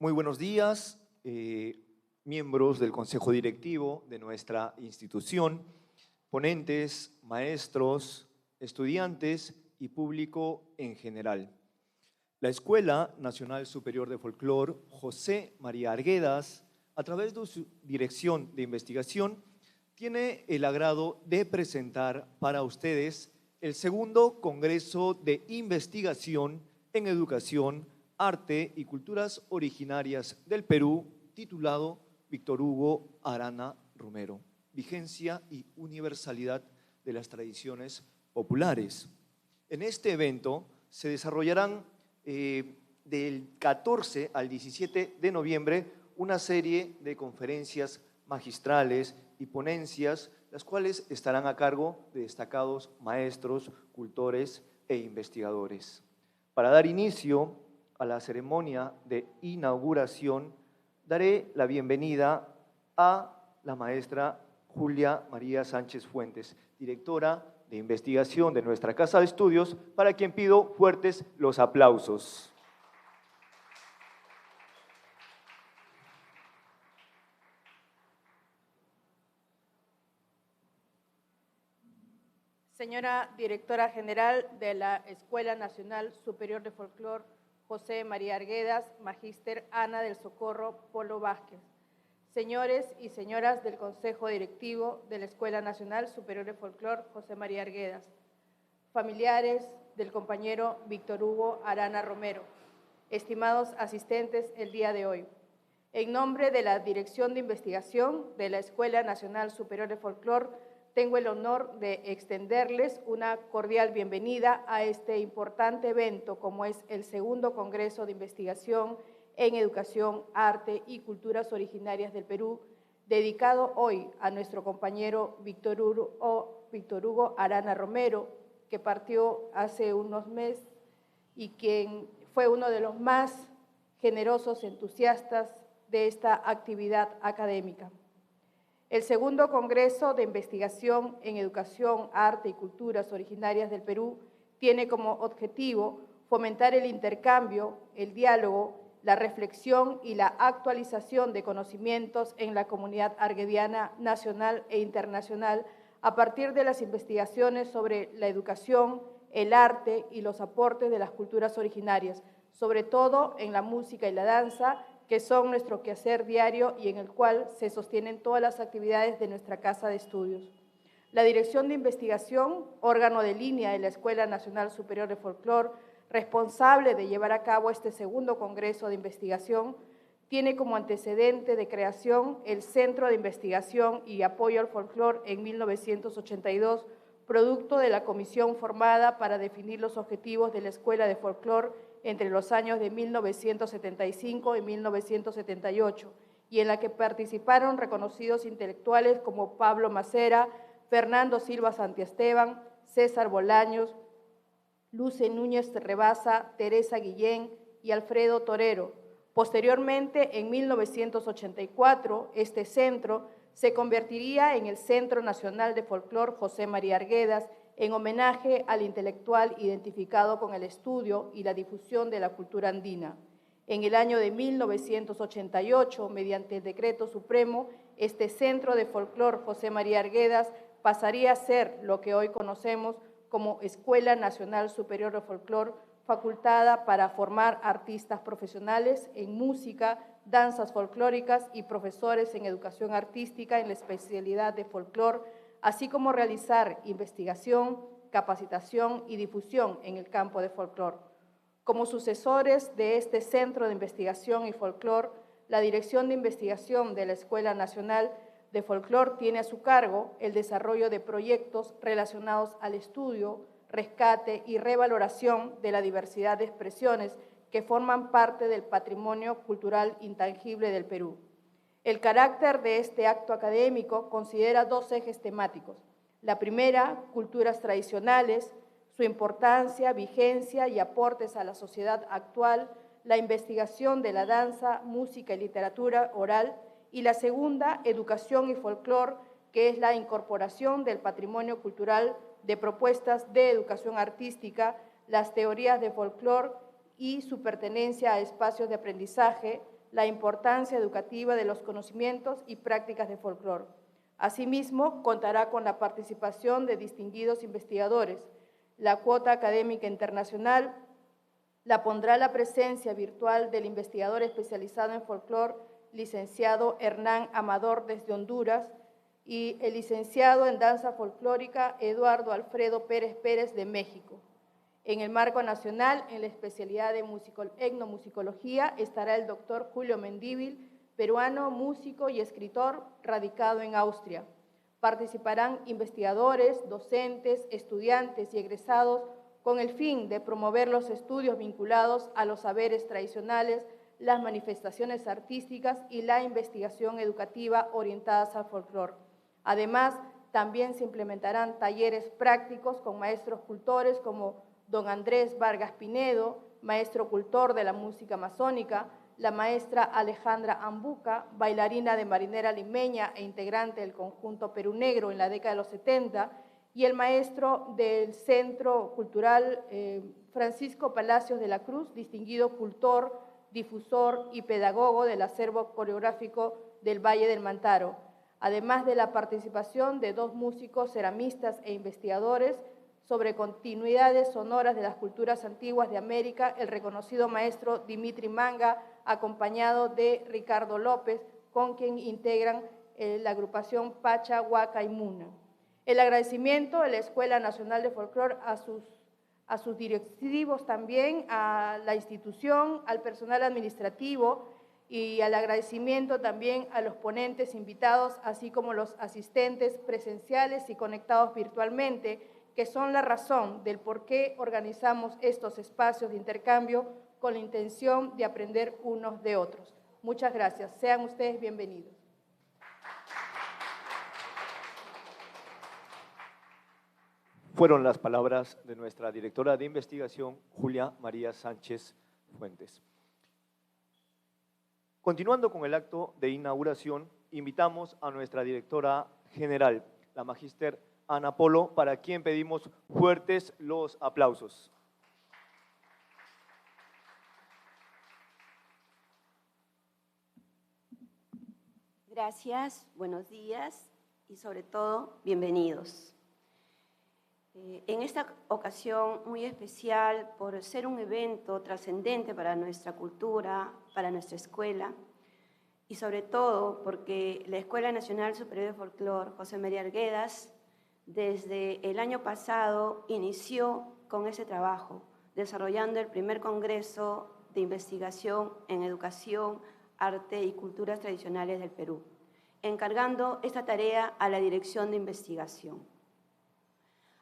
Muy buenos días, miembros del Consejo Directivo de nuestra institución, ponentes, maestros, estudiantes y público en general. La Escuela Nacional Superior de Folclore José María Arguedas, a través de su Dirección de Investigación, tiene el agrado de presentar para ustedes el segundo Congreso de Investigación en Educación, Arte y Culturas Originarias del Perú, titulado Víctor Hugo Arana Romero, Vigencia y Universalidad de las Tradiciones Populares. En este evento se desarrollarán del 14 al 17 de noviembre una serie de conferencias magistrales y ponencias, las cuales estarán a cargo de destacados maestros, cultores e investigadores. Para dar inicio a la ceremonia de inauguración, daré la bienvenida a la maestra Julia María Sánchez Fuentes, directora de investigación de nuestra Casa de Estudios, para quien pido fuertes los aplausos. Señora Directora General de la Escuela Nacional Superior de Folclore José María Arguedas, Magíster Ana del Socorro Polo Vázquez. Señores y señoras del Consejo Directivo de la Escuela Nacional Superior de Folclore José María Arguedas. Familiares del compañero Víctor Hugo Arana Romero. Estimados asistentes el día de hoy. En nombre de la Dirección de Investigación de la Escuela Nacional Superior de Folclore, tengo el honor de extenderles una cordial bienvenida a este importante evento, como es el segundo Congreso de Investigación en Educación, Arte y Culturas Originarias del Perú, dedicado hoy a nuestro compañero Víctor Hugo Arana Romero, que partió hace unos meses y quien fue uno de los más generosos entusiastas de esta actividad académica. El segundo Congreso de Investigación en Educación, Arte y Culturas Originarias del Perú tiene como objetivo fomentar el intercambio, el diálogo, la reflexión y la actualización de conocimientos en la comunidad arguediana nacional e internacional a partir de las investigaciones sobre la educación, el arte y los aportes de las culturas originarias, sobre todo en la música y la danza, que son nuestro quehacer diario y en el cual se sostienen todas las actividades de nuestra Casa de Estudios. La Dirección de Investigación, órgano de línea de la Escuela Nacional Superior de Folclore, responsable de llevar a cabo este segundo Congreso de Investigación, tiene como antecedente de creación el Centro de Investigación y Apoyo al Folclore en 1982, producto de la comisión formada para definir los objetivos de la Escuela de Folclore entre los años de 1975 y 1978, y en la que participaron reconocidos intelectuales como Pablo Macera, Fernando Silva Santiesteban, César Bolaños, Luce Núñez Rebasa, Teresa Guillén y Alfredo Torero. Posteriormente, en 1984, este centro se convertiría en el Centro Nacional de Folclore José María Arguedas, en homenaje al intelectual identificado con el estudio y la difusión de la cultura andina. En el año de 1988, mediante el Decreto Supremo, este Centro de Folclore José María Arguedas pasaría a ser lo que hoy conocemos como Escuela Nacional Superior de Folclore, facultada para formar artistas profesionales en música, danzas folclóricas y profesores en educación artística en la especialidad de folclore, así como realizar investigación, capacitación y difusión en el campo de folclore. Como sucesores de este Centro de Investigación y Folclore, la Dirección de Investigación de la Escuela Nacional de Folclore tiene a su cargo el desarrollo de proyectos relacionados al estudio, rescate y revaloración de la diversidad de expresiones que forman parte del patrimonio cultural intangible del Perú. El carácter de este acto académico considera dos ejes temáticos. La primera, culturas tradicionales, su importancia, vigencia y aportes a la sociedad actual, la investigación de la danza, música y literatura oral, y la segunda, educación y folclore, que es la incorporación del patrimonio cultural de propuestas de educación artística, las teorías de folclore y su pertenencia a espacios de aprendizaje, la importancia educativa de los conocimientos y prácticas de folclore. Asimismo, contará con la participación de distinguidos investigadores. La cuota académica internacional la pondrá la presencia virtual del investigador especializado en folclore, licenciado Hernán Amador desde Honduras, y el licenciado en danza folclórica Eduardo Alfredo Pérez Pérez de México. En el marco nacional, en la especialidad de etnomusicología, estará el doctor Julio Mendívil, peruano, músico y escritor, radicado en Austria. Participarán investigadores, docentes, estudiantes y egresados con el fin de promover los estudios vinculados a los saberes tradicionales, las manifestaciones artísticas y la investigación educativa orientadas al folclore. Además, también se implementarán talleres prácticos con maestros cultores como don Andrés Vargas Pinedo, maestro cultor de la música amazónica, la maestra Alejandra Ambuca, bailarina de marinera limeña e integrante del conjunto Perú Negro en la década de los 70, y el maestro del Centro Cultural Francisco Palacios de la Cruz, distinguido cultor, difusor y pedagogo del acervo coreográfico del Valle del Mantaro, además de la participación de 2 músicos, ceramistas e investigadores sobre continuidades sonoras de las culturas antiguas de América, el reconocido maestro Dimitri Manga, acompañado de Ricardo López, con quien integran la agrupación Pacha, Huaca y Muna. El agradecimiento de la Escuela Nacional de Folclore a sus directivos también, a la institución, al personal administrativo y al agradecimiento también a los ponentes invitados, así como los asistentes presenciales y conectados virtualmente, que son la razón del por qué organizamos estos espacios de intercambio con la intención de aprender unos de otros. Muchas gracias. Sean ustedes bienvenidos. Fueron las palabras de nuestra directora de investigación, Julia María Sánchez Fuentes. Continuando con el acto de inauguración, invitamos a nuestra directora general, la magíster Ana Polo, para quien pedimos fuertes los aplausos. Gracias, buenos días y sobre todo, bienvenidos. En esta ocasión muy especial, por ser un evento trascendente para nuestra cultura, para nuestra escuela, y sobre todo porque la Escuela Nacional Superior de Folclore José María Arguedas, desde el año pasado, inició con ese trabajo, desarrollando el primer congreso de investigación en educación, arte y culturas tradicionales del Perú, encargando esta tarea a la Dirección de Investigación.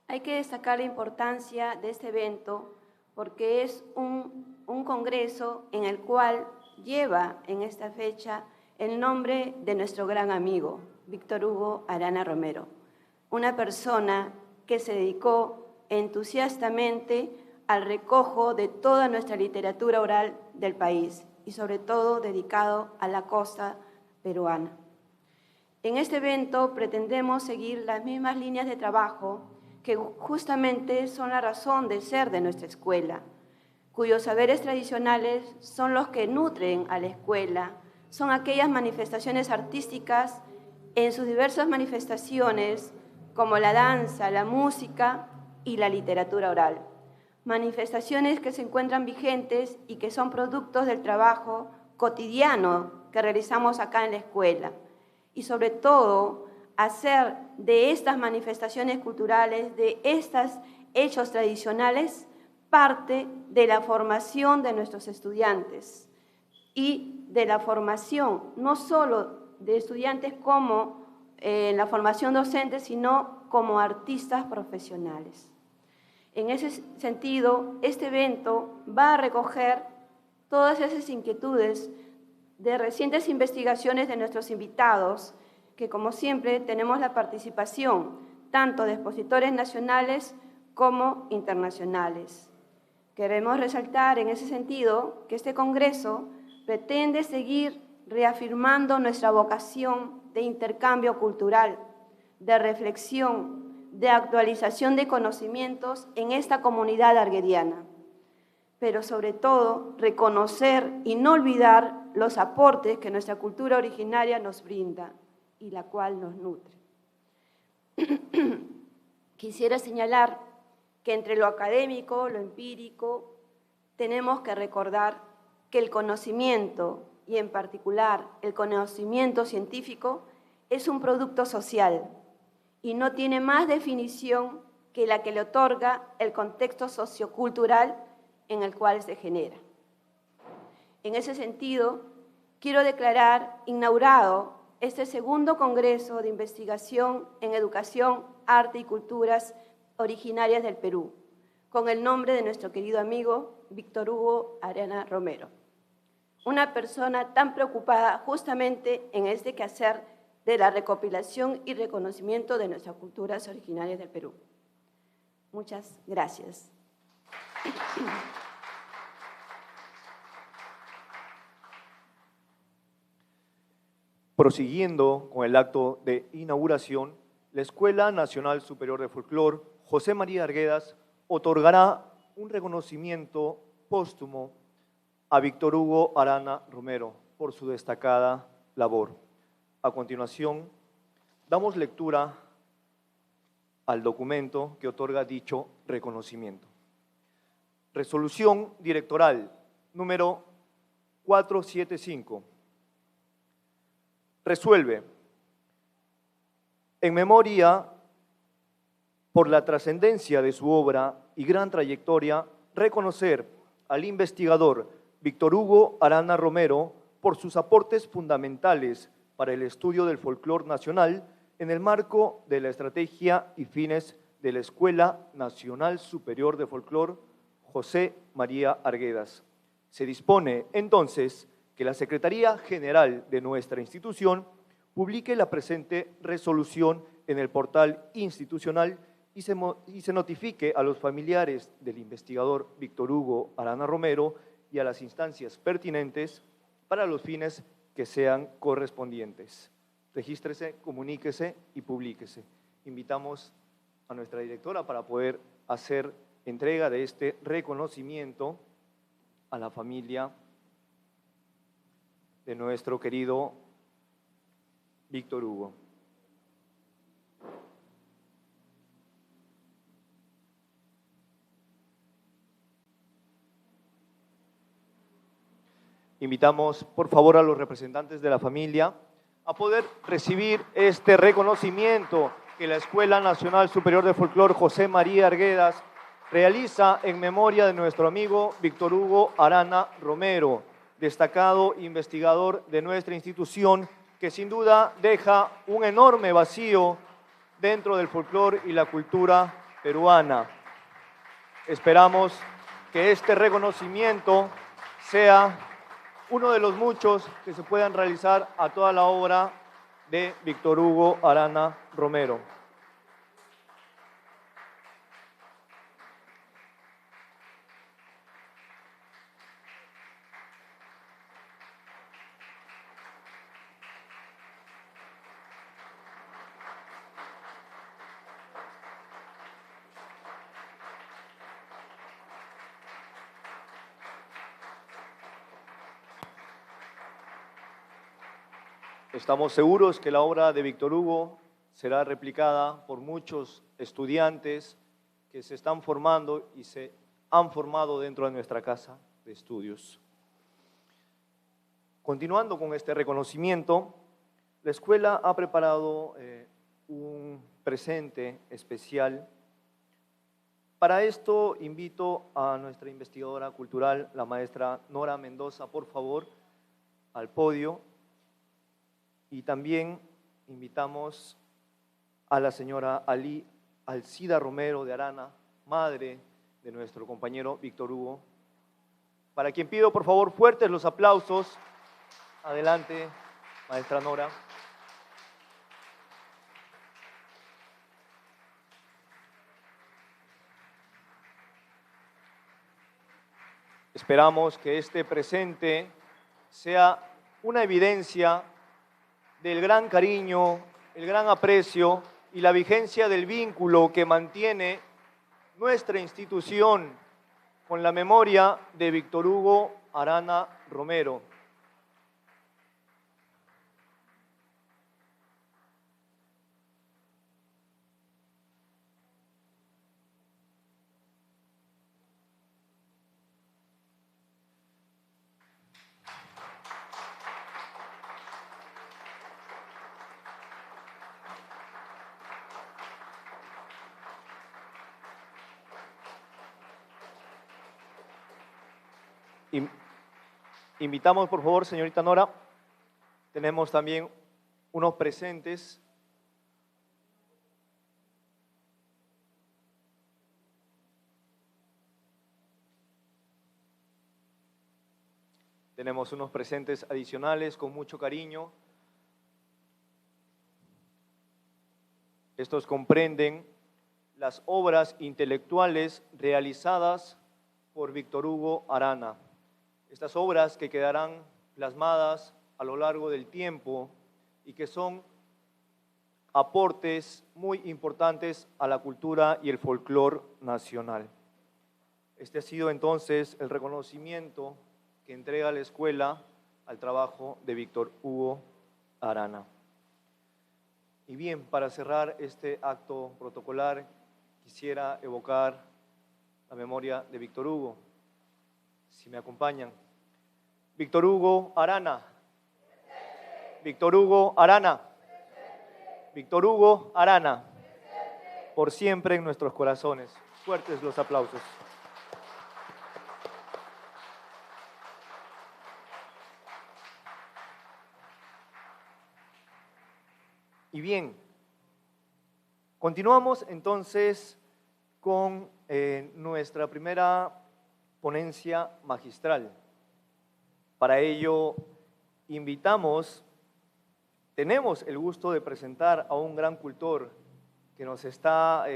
Hay que destacar la importancia de este evento porque es un congreso en el cual lleva en esta fecha el nombre de nuestro gran amigo, Víctor Hugo Arana Romero, una persona que se dedicó entusiastamente al recojo de toda nuestra literatura oral del país y sobre todo dedicado a la costa peruana. En este evento pretendemos seguir las mismas líneas de trabajo que justamente son la razón de ser de nuestra escuela, cuyos saberes tradicionales son los que nutren a la escuela, son aquellas manifestaciones artísticas en sus diversas manifestaciones, como la danza, la música y la literatura oral. Manifestaciones que se encuentran vigentes y que son productos del trabajo cotidiano que realizamos acá en la escuela. Y sobre todo, hacer de estas manifestaciones culturales, de estos hechos tradicionales, parte de la formación de nuestros estudiantes y de la formación, no solo de estudiantes como en la formación docente, sino como artistas profesionales. En ese sentido, este evento va a recoger todas esas inquietudes de recientes investigaciones de nuestros invitados, que como siempre tenemos la participación tanto de expositores nacionales como internacionales. Queremos resaltar en ese sentido que este congreso pretende seguir reafirmando nuestra vocación de intercambio cultural, de reflexión, de actualización de conocimientos en esta comunidad arguediana, pero sobre todo reconocer y no olvidar los aportes que nuestra cultura originaria nos brinda y la cual nos nutre. Quisiera señalar que entre lo académico, lo empírico, tenemos que recordar que el conocimiento, y en particular el conocimiento científico, es un producto social y no tiene más definición que la que le otorga el contexto sociocultural en el cual se genera. En ese sentido, quiero declarar inaugurado este segundo Congreso de Investigación en Educación, Arte y Culturas Originarias del Perú, con el nombre de nuestro querido amigo Víctor Hugo Arana Romero, una persona tan preocupada justamente en este quehacer de la recopilación y reconocimiento de nuestras culturas originarias del Perú. Muchas gracias. Prosiguiendo con el acto de inauguración, la Escuela Nacional Superior de Folclor José María Arguedas otorgará un reconocimiento póstumo a Víctor Hugo Arana Romero por su destacada labor. A continuación, damos lectura al documento que otorga dicho reconocimiento. Resolución Directoral número 475. Resuelve, en memoria por la trascendencia de su obra y gran trayectoria, reconocer al investigador Víctor Hugo Arana Romero por sus aportes fundamentales para el estudio del folclor nacional en el marco de la estrategia y fines de la Escuela Nacional Superior de Folclor José María Arguedas. Se dispone entonces que la Secretaría General de nuestra institución publique la presente resolución en el portal institucional y se notifique a los familiares del investigador Víctor Hugo Arana Romero y a las instancias pertinentes para los fines que sean correspondientes. Regístrese, comuníquese y publíquese. Invitamos a nuestra directora para poder hacer entrega de este reconocimiento a la familia de nuestro querido Víctor Hugo. Invitamos, por favor, a los representantes de la familia a poder recibir este reconocimiento que la Escuela Nacional Superior de Folclor José María Arguedas realiza en memoria de nuestro amigo Víctor Hugo Arana Romero, destacado investigador de nuestra institución, que sin duda deja un enorme vacío dentro del folclor y la cultura peruana. Esperamos que este reconocimiento sea uno de los muchos que se puedan realizar a toda la obra de Víctor Hugo Arana Romero. Estamos seguros que la obra de Víctor Hugo será replicada por muchos estudiantes que se están formando y se han formado dentro de nuestra casa de estudios. Continuando con este reconocimiento, la escuela ha preparado un presente especial. Para esto invito a nuestra investigadora cultural, la maestra Nora Mendoza, por favor, al podio. Y también invitamos a la señora Alcida Romero de Arana, madre de nuestro compañero Víctor Hugo, para quien pido por favor fuertes los aplausos. Adelante, maestra Nora. Esperamos que este presente sea una evidencia del gran cariño, el gran aprecio y la vigencia del vínculo que mantiene nuestra institución con la memoria de Víctor Hugo Arana Romero. In- Invitamos, por favor, señorita Nora. Tenemos también unos presentes. Tenemos unos presentes adicionales con mucho cariño. Estos comprenden las obras intelectuales realizadas por Víctor Hugo Arana. Estas obras que quedarán plasmadas a lo largo del tiempo y que son aportes muy importantes a la cultura y el folclore nacional. Este ha sido entonces el reconocimiento que entrega la escuela al trabajo de Víctor Hugo Arana. Y bien, para cerrar este acto protocolar, quisiera evocar la memoria de Víctor Hugo. Si me acompañan. Víctor Hugo Arana. Víctor Hugo Arana. Víctor Hugo Arana. Por siempre en nuestros corazones. Fuertes los aplausos. Y bien, continuamos entonces con nuestra primera ponencia magistral. Para ello tenemos el gusto de presentar a un gran cultor que nos está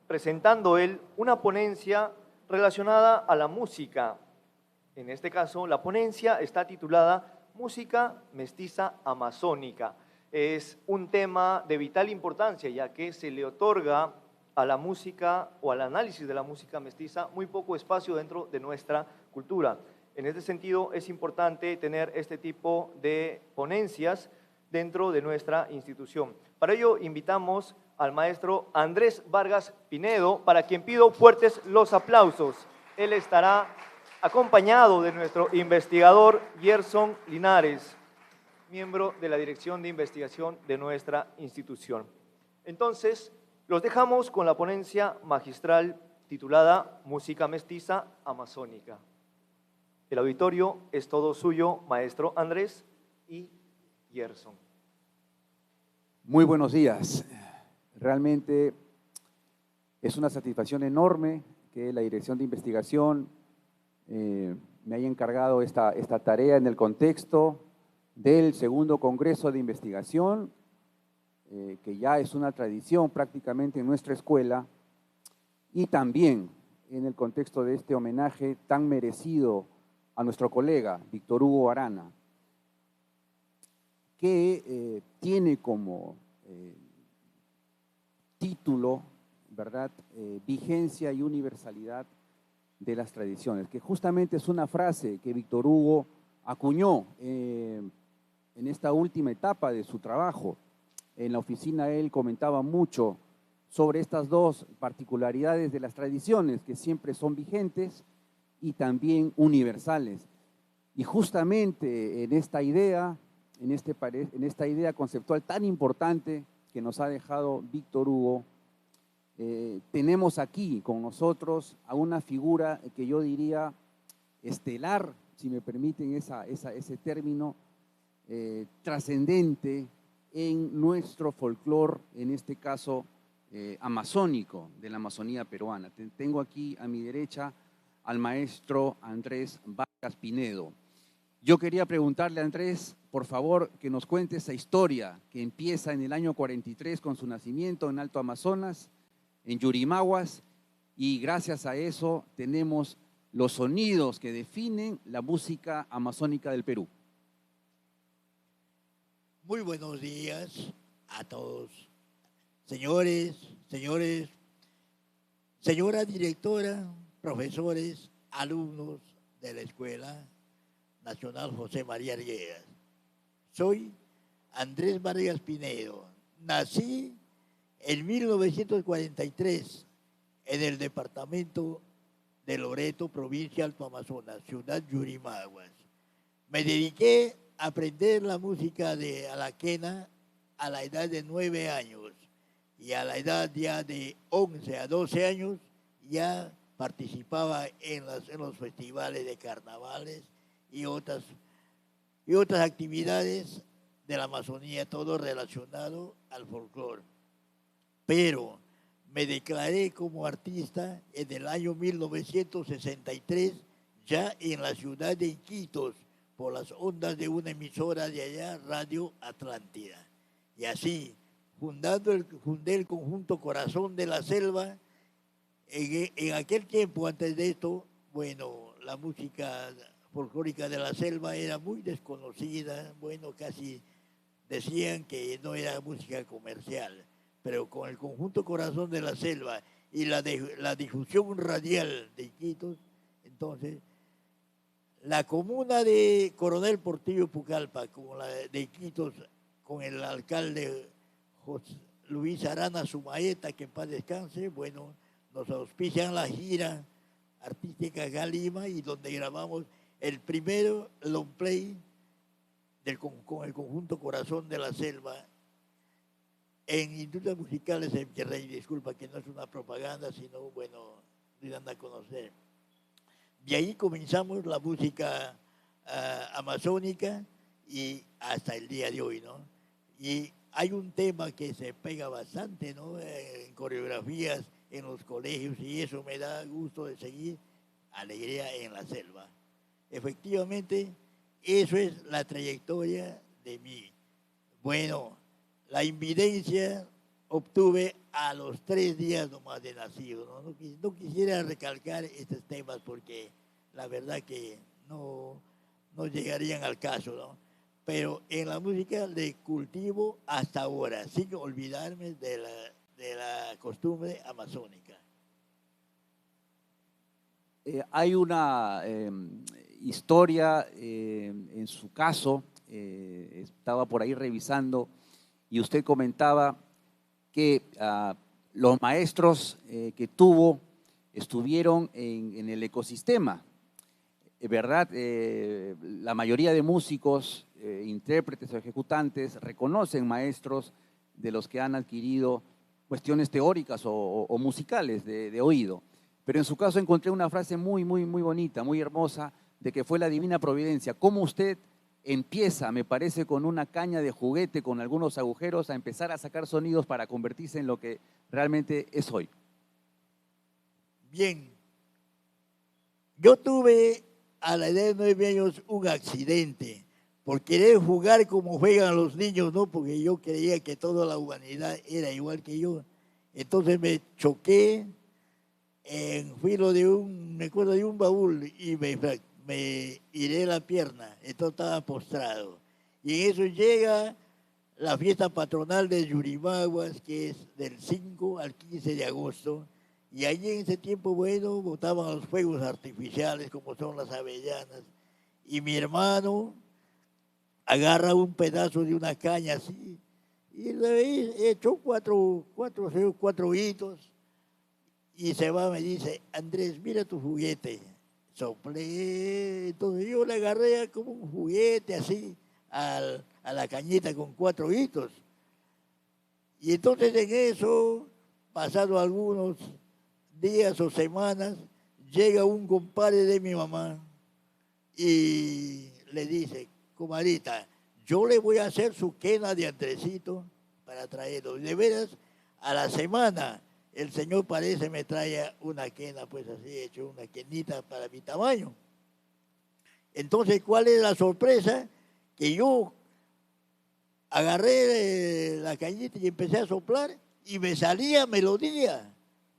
presentando él una ponencia relacionada a la música. En este caso, la ponencia está titulada Música Mestiza Amazónica. Es un tema de vital importancia, ya que se le otorga a la música o al análisis de la música mestiza muy poco espacio dentro de nuestra cultura. En este sentido, es importante tener este tipo de ponencias dentro de nuestra institución. Para ello, invitamos al maestro Andrés Vargas Pinedo, para quien pido fuertes los aplausos. Él estará acompañado de nuestro investigador Gerson Linares, miembro de la Dirección de Investigación de nuestra institución. Entonces, los dejamos con la ponencia magistral titulada Música Mestiza Amazónica. El auditorio es todo suyo, maestro Andrés y Gerson. Muy buenos días. Realmente es una satisfacción enorme que la Dirección de Investigación me haya encargado esta tarea en el contexto del segundo Congreso de Investigación, que ya es una tradición prácticamente en nuestra escuela, y también en el contexto de este homenaje tan merecido a nuestro colega Víctor Hugo Arana, que tiene como título, ¿verdad?, vigencia y universalidad de las tradiciones, que justamente es una frase que Víctor Hugo acuñó en esta última etapa de su trabajo. En la oficina él comentaba mucho sobre estas dos particularidades de las tradiciones, que siempre son vigentes y también universales. Y justamente en esta idea conceptual tan importante que nos ha dejado Víctor Hugo, tenemos aquí con nosotros a una figura que yo diría estelar, si me permiten ese término, trascendente en nuestro folclore, en este caso amazónico, de la Amazonía peruana. Tengo aquí a mi derecha al maestro Andrés Vargas Pinedo. Yo quería preguntarle a Andrés, por favor, que nos cuente esa historia que empieza en el año 43 con su nacimiento en Alto Amazonas, en Yurimaguas, y gracias a eso tenemos los sonidos que definen la música amazónica del Perú. Muy buenos días a todos, señores, señora directora, profesores, alumnos de la Escuela Nacional José María Arguedas. Soy Andrés Vargas Pinedo. Nací en 1943 en el departamento de Loreto, provincia Alto Amazonas, ciudad Yurimaguas. Me dediqué a aprender la música de alaquena a la edad de 9 años y a la edad ya de 11 a 12 años ya participaba en los festivales de carnavales y otras actividades de la Amazonía, todo relacionado al folclore. Pero me declaré como artista en el año 1963, ya en la ciudad de Iquitos, por las ondas de una emisora de allá, Radio Atlántida. Y así, fundé el conjunto Corazón de la Selva. En aquel tiempo, antes de esto, bueno, la música folclórica de la selva era muy desconocida, bueno, casi decían que no era música comercial, pero con el conjunto Corazón de la Selva y la difusión radial de Iquitos, entonces, la comuna de Coronel Portillo Pucallpa, como la de Iquitos, con el alcalde Luis Arana Sumaeta, que en paz descanse, bueno, nos auspician la gira artística acá en Lima y donde grabamos el primero long play con el conjunto Corazón de la Selva en Industrias Musicales en Virrey. Disculpa que no es una propaganda, sino, bueno, dan a conocer. De ahí comenzamos la música amazónica y hasta el día de hoy, ¿no? Y hay un tema que se pega bastante, ¿no? En coreografías, en los colegios, y eso me da gusto de seguir, Alegría en la Selva. Efectivamente, eso es la trayectoria de mí. Bueno, la invidencia obtuve a los 3 días nomás de nacido, ¿no? No quisiera recalcar estos temas porque la verdad que no llegarían al caso, ¿no? Pero en la música le cultivo hasta ahora, sin olvidarme de la costumbre amazónica. Hay una historia en su caso, estaba por ahí revisando y usted comentaba que los maestros que tuvo estuvieron en el ecosistema, ¿verdad? La mayoría de músicos, intérpretes o ejecutantes reconocen maestros de los que han adquirido cuestiones teóricas o musicales de oído. Pero en su caso encontré una frase muy bonita, muy hermosa, de que fue la divina providencia. ¿Cómo usted empieza, me parece, con una caña de juguete, con algunos agujeros, a empezar a sacar sonidos para convertirse en lo que realmente es hoy? Bien, yo tuve a la edad de 9 años un accidente por querer jugar como juegan los niños, ¿no? Porque yo creía que toda la humanidad era igual que yo. Entonces me choqué en filo de me acuerdo de un baúl y me hiré la pierna, entonces estaba postrado. Y en eso llega la fiesta patronal de Yurimaguas, que es del 5 al 15 de agosto, y allí en ese tiempo, bueno, botaban los fuegos artificiales, como son las avellanas, y mi hermano agarra un pedazo de una caña así, y le echó cuatro hitos, y se va, me dice, Andrés, mira tu juguete. Soplé, entonces yo le agarré como un juguete así a la cañita con 4 hitos. Y entonces en eso, pasado algunos días o semanas, llega un compadre de mi mamá y le dice, comadita, yo le voy a hacer su quena de Andresito para traerlo. De veras, a la semana el señor parece me trae una quena, pues así, hecho una quenita para mi tamaño. Entonces, ¿cuál es la sorpresa? Que yo agarré la cañita y empecé a soplar y me salía melodía,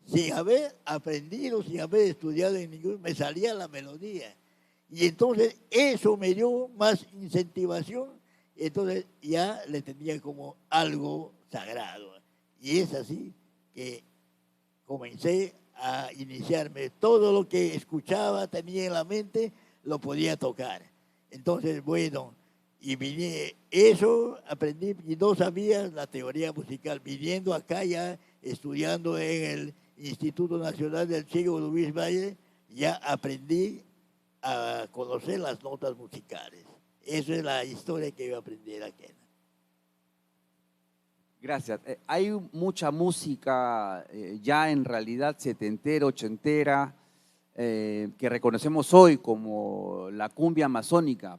sin haber aprendido, sin haber estudiado en ningún, me salía la melodía. Y entonces eso me dio más incentivación, entonces ya le tenía como algo sagrado. Y es así que comencé a iniciarme. Todo lo que escuchaba, tenía en la mente, lo podía tocar. Entonces, bueno, y vine, eso aprendí y no sabía la teoría musical. Viniendo acá ya, estudiando en el Instituto Nacional del Chico Luis Valle, ya aprendí a conocer las notas musicales. Esa es la historia que yo aprendí de la quena. Gracias. Hay mucha música ya en realidad setentera, ochentera, que reconocemos hoy como la cumbia amazónica,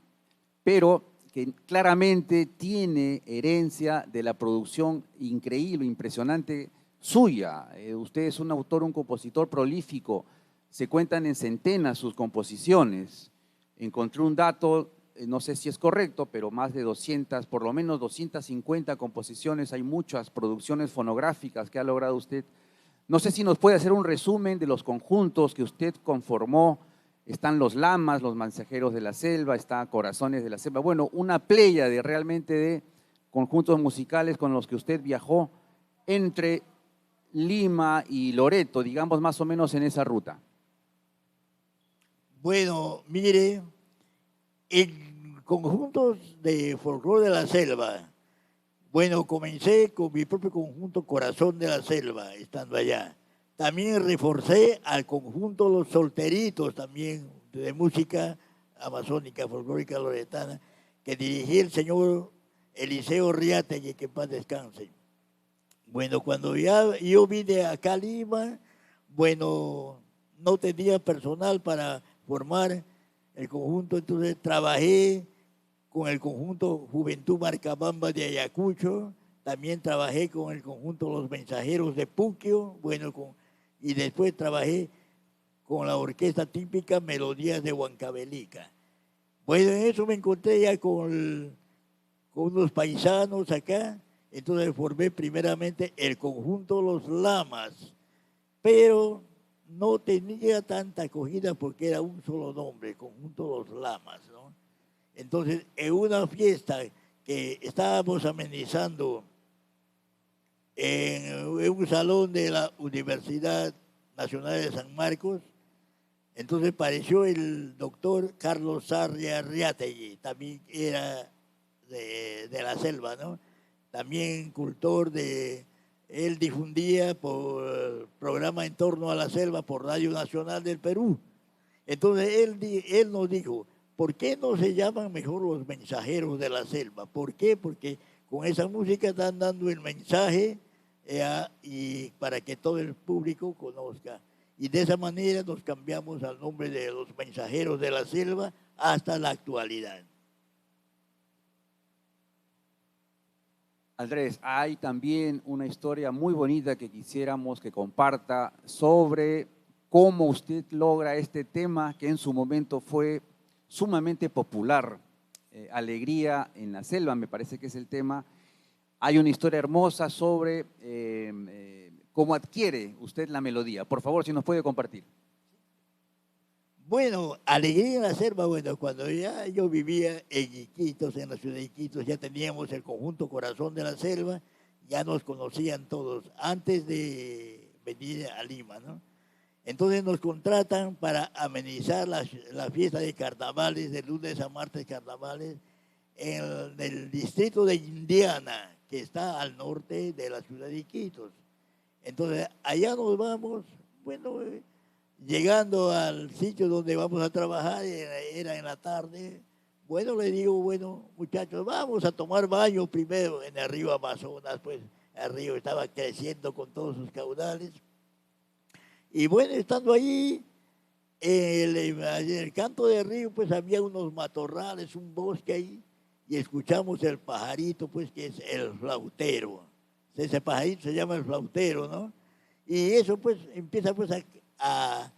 pero que claramente tiene herencia de la producción increíble, impresionante suya. Usted es un autor, un compositor prolífico, se cuentan en centenas sus composiciones. Encontré un dato, no sé si es correcto, pero más de 200, por lo menos 250 composiciones, hay muchas producciones fonográficas que ha logrado usted. No sé si nos puede hacer un resumen de los conjuntos que usted conformó. Están Los Lamas, Los Mensajeros de la Selva, está Corazones de la Selva. Bueno, una pléyade realmente de conjuntos musicales con los que usted viajó entre Lima y Loreto, digamos más o menos en esa ruta. Bueno, mire, en conjuntos de folclore de la selva, bueno, comencé con mi propio conjunto Corazón de la Selva, estando allá. También reforcé al conjunto Los Solteritos, también de música amazónica, folclórica loretana, que dirigí el señor Eliseo Riategui, que en paz descanse. Bueno, cuando ya yo vine acá a Lima, bueno, no tenía personal para formar el conjunto, entonces trabajé con el conjunto Juventud Marcabamba de Ayacucho, también trabajé con el conjunto Los Mensajeros de Puquio, bueno, y después trabajé con la orquesta típica Melodías de Huancavelica. Bueno, en eso me encontré ya con unos paisanos acá, entonces formé primeramente el conjunto Los Lamas, pero no tenía tanta acogida porque era un solo nombre, conjunto Los Lamas, ¿no? Entonces, en una fiesta que estábamos amenizando en un salón de la Universidad Nacional de San Marcos, entonces apareció el doctor Carlos Sarria Riategui, también era de la selva, ¿no? También cultor él difundía por programa En Torno a la Selva por Radio Nacional del Perú. Entonces él nos dijo, ¿por qué no se llaman mejor Los Mensajeros de la Selva? ¿Por qué? Porque con esa música están dando el mensaje y para que todo el público conozca. Y de esa manera nos cambiamos al nombre de Los Mensajeros de la Selva hasta la actualidad. Andrés, hay también una historia muy bonita que quisiéramos que comparta sobre cómo usted logra este tema que en su momento fue sumamente popular, Alegría en la Selva, me parece que es el tema. Hay una historia hermosa sobre cómo adquiere usted la melodía. Por favor, si nos puede compartir. Bueno, Alegría en la Selva, bueno, cuando ya yo vivía en Iquitos, en la ciudad de Iquitos, ya teníamos el conjunto Corazón de la Selva, ya nos conocían todos antes de venir a Lima, ¿no? Entonces nos contratan para amenizar la fiesta de carnavales, de lunes a martes carnavales, en el distrito de Indiana, que está al norte de la ciudad de Iquitos. Entonces allá nos vamos, bueno, llegando al sitio donde vamos a trabajar, era en la tarde, bueno, le digo, bueno, muchachos, vamos a tomar baño primero en el río Amazonas, pues el río estaba creciendo con todos sus caudales. Y bueno, estando allí, en el canto del río, pues había unos matorrales, un bosque ahí, y escuchamos el pajarito, pues que es el flautero. Ese pajarito se llama el flautero, ¿no? Y eso pues empieza pues a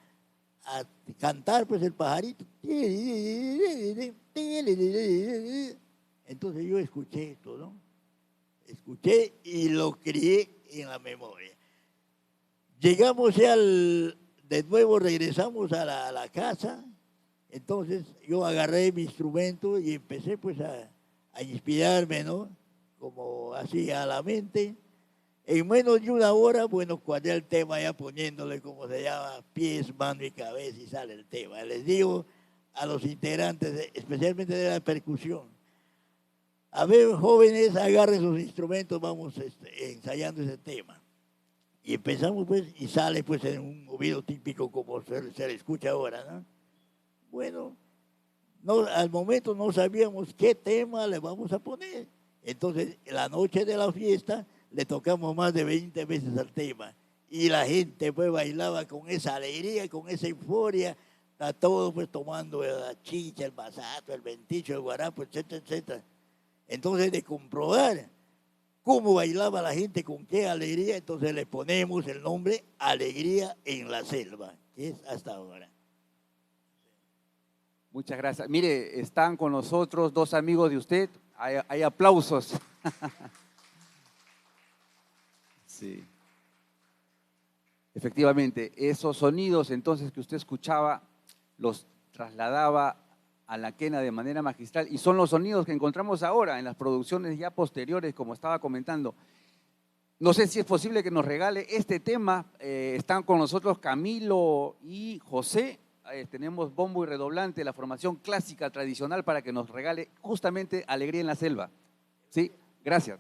cantar pues el pajarito. Entonces yo escuché esto, ¿no? Escuché y lo crié en la memoria. Llegamos ya de nuevo regresamos a la casa, entonces yo agarré mi instrumento y empecé pues a inspirarme, ¿no? Como así a la mente. En menos de una hora, bueno, cuadré el tema ya poniéndole como se llama, pies, mano y cabeza y sale el tema. Les digo a los integrantes, especialmente de la percusión, a ver, jóvenes, agarren sus instrumentos, vamos ensayando ese tema. Y empezamos pues, y sale pues en un movido típico como se le escucha ahora, ¿no? Bueno, al momento no sabíamos qué tema le vamos a poner. Entonces, la noche de la fiesta, le tocamos más de 20 veces al tema. Y la gente pues bailaba con esa alegría, con esa euforia, a todos pues tomando la chicha, el masato, el venticho, el guarapo, etcétera, etcétera. Entonces, de comprobar cómo bailaba la gente, con qué alegría, entonces le ponemos el nombre Alegría en la Selva, que es hasta ahora. Muchas gracias. Mire, están con nosotros dos amigos de usted. Hay aplausos. Sí. Efectivamente, esos sonidos entonces que usted escuchaba los trasladaba a la quena de manera magistral y son los sonidos que encontramos ahora en las producciones ya posteriores, como estaba comentando. No sé si es posible que nos regale este tema. Están con nosotros Camilo y José. Tenemos bombo y redoblante, la formación clásica tradicional para que nos regale justamente Alegría en la Selva. Sí, gracias.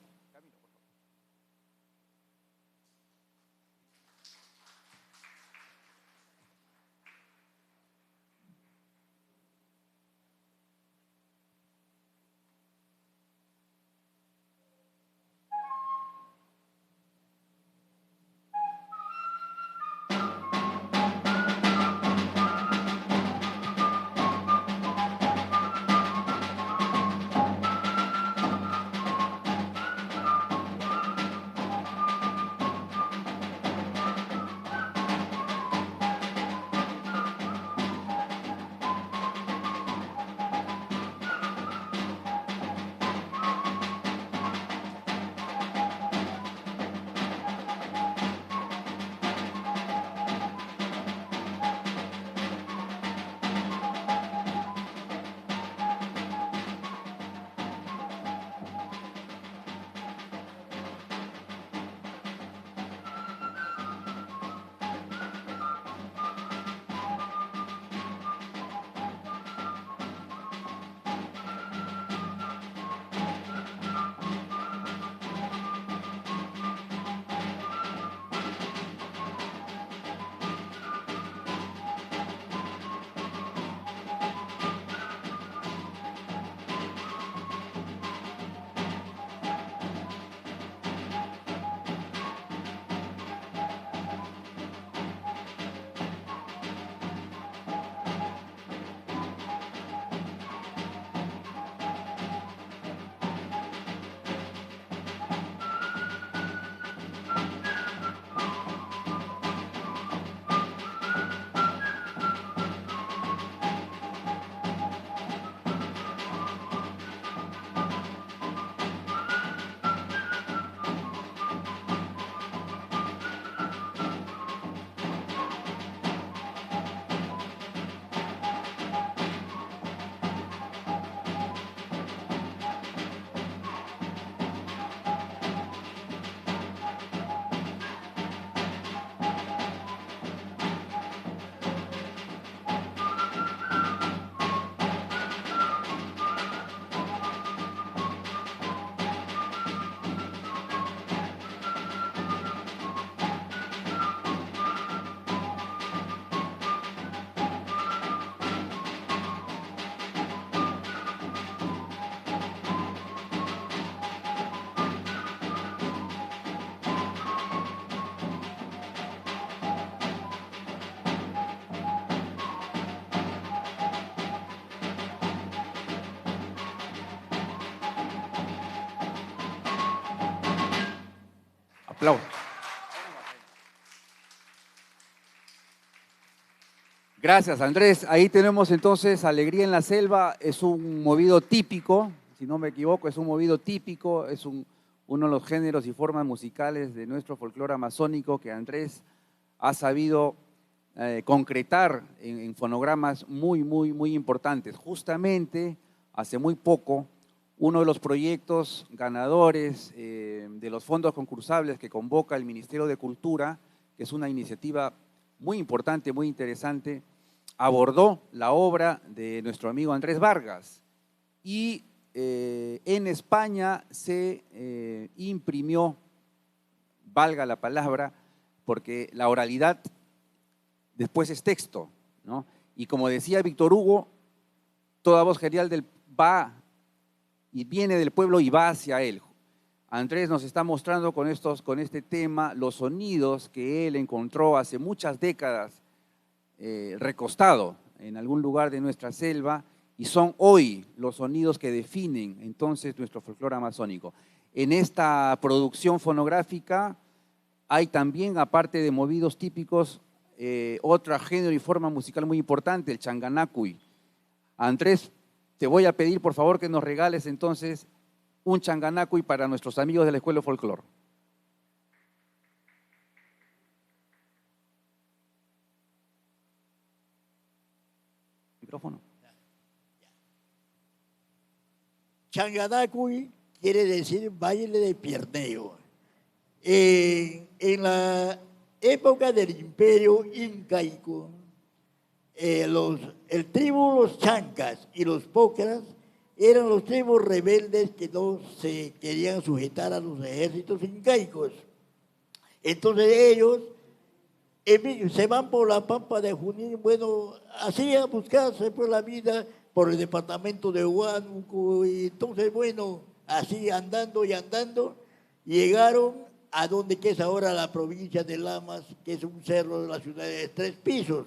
Aplausos. Gracias, Andrés. Ahí tenemos entonces Alegría en la Selva. Es un movido típico, si no me equivoco, es un movido típico, es uno de los géneros y formas musicales de nuestro folclore amazónico que Andrés ha sabido concretar en fonogramas muy importantes. Justamente, hace muy poco, uno de los proyectos ganadores de los fondos concursables que convoca el Ministerio de Cultura, que es una iniciativa muy importante, muy interesante, abordó la obra de nuestro amigo Andrés Vargas y en España se imprimió, valga la palabra, porque la oralidad después es texto, ¿no? Y como decía Víctor Hugo, toda voz genial va y viene del pueblo y va hacia él. Andrés nos está mostrando con este tema los sonidos que él encontró hace muchas décadas recostado en algún lugar de nuestra selva y son hoy los sonidos que definen entonces nuestro folclore amazónico. En esta producción fonográfica hay también, aparte de movidos típicos, otro género y forma musical muy importante, el changanacuy. Andrés, te voy a pedir por favor que nos regales entonces un changanacuy para nuestros amigos de la Escuela de Folclore. Micrófono. Changanacuy quiere decir baile de pierneo. En la época del imperio incaico, el tribu los chancas y los pócaras eran los tribus rebeldes que no se querían sujetar a los ejércitos incaicos. Entonces ellos se van por la pampa de Junín, bueno, así a buscarse por la vida por el departamento de Huánuco, y entonces, bueno, así andando y andando, llegaron a donde que es ahora la provincia de Lamas, que es un cerro de la ciudad de 3 pisos,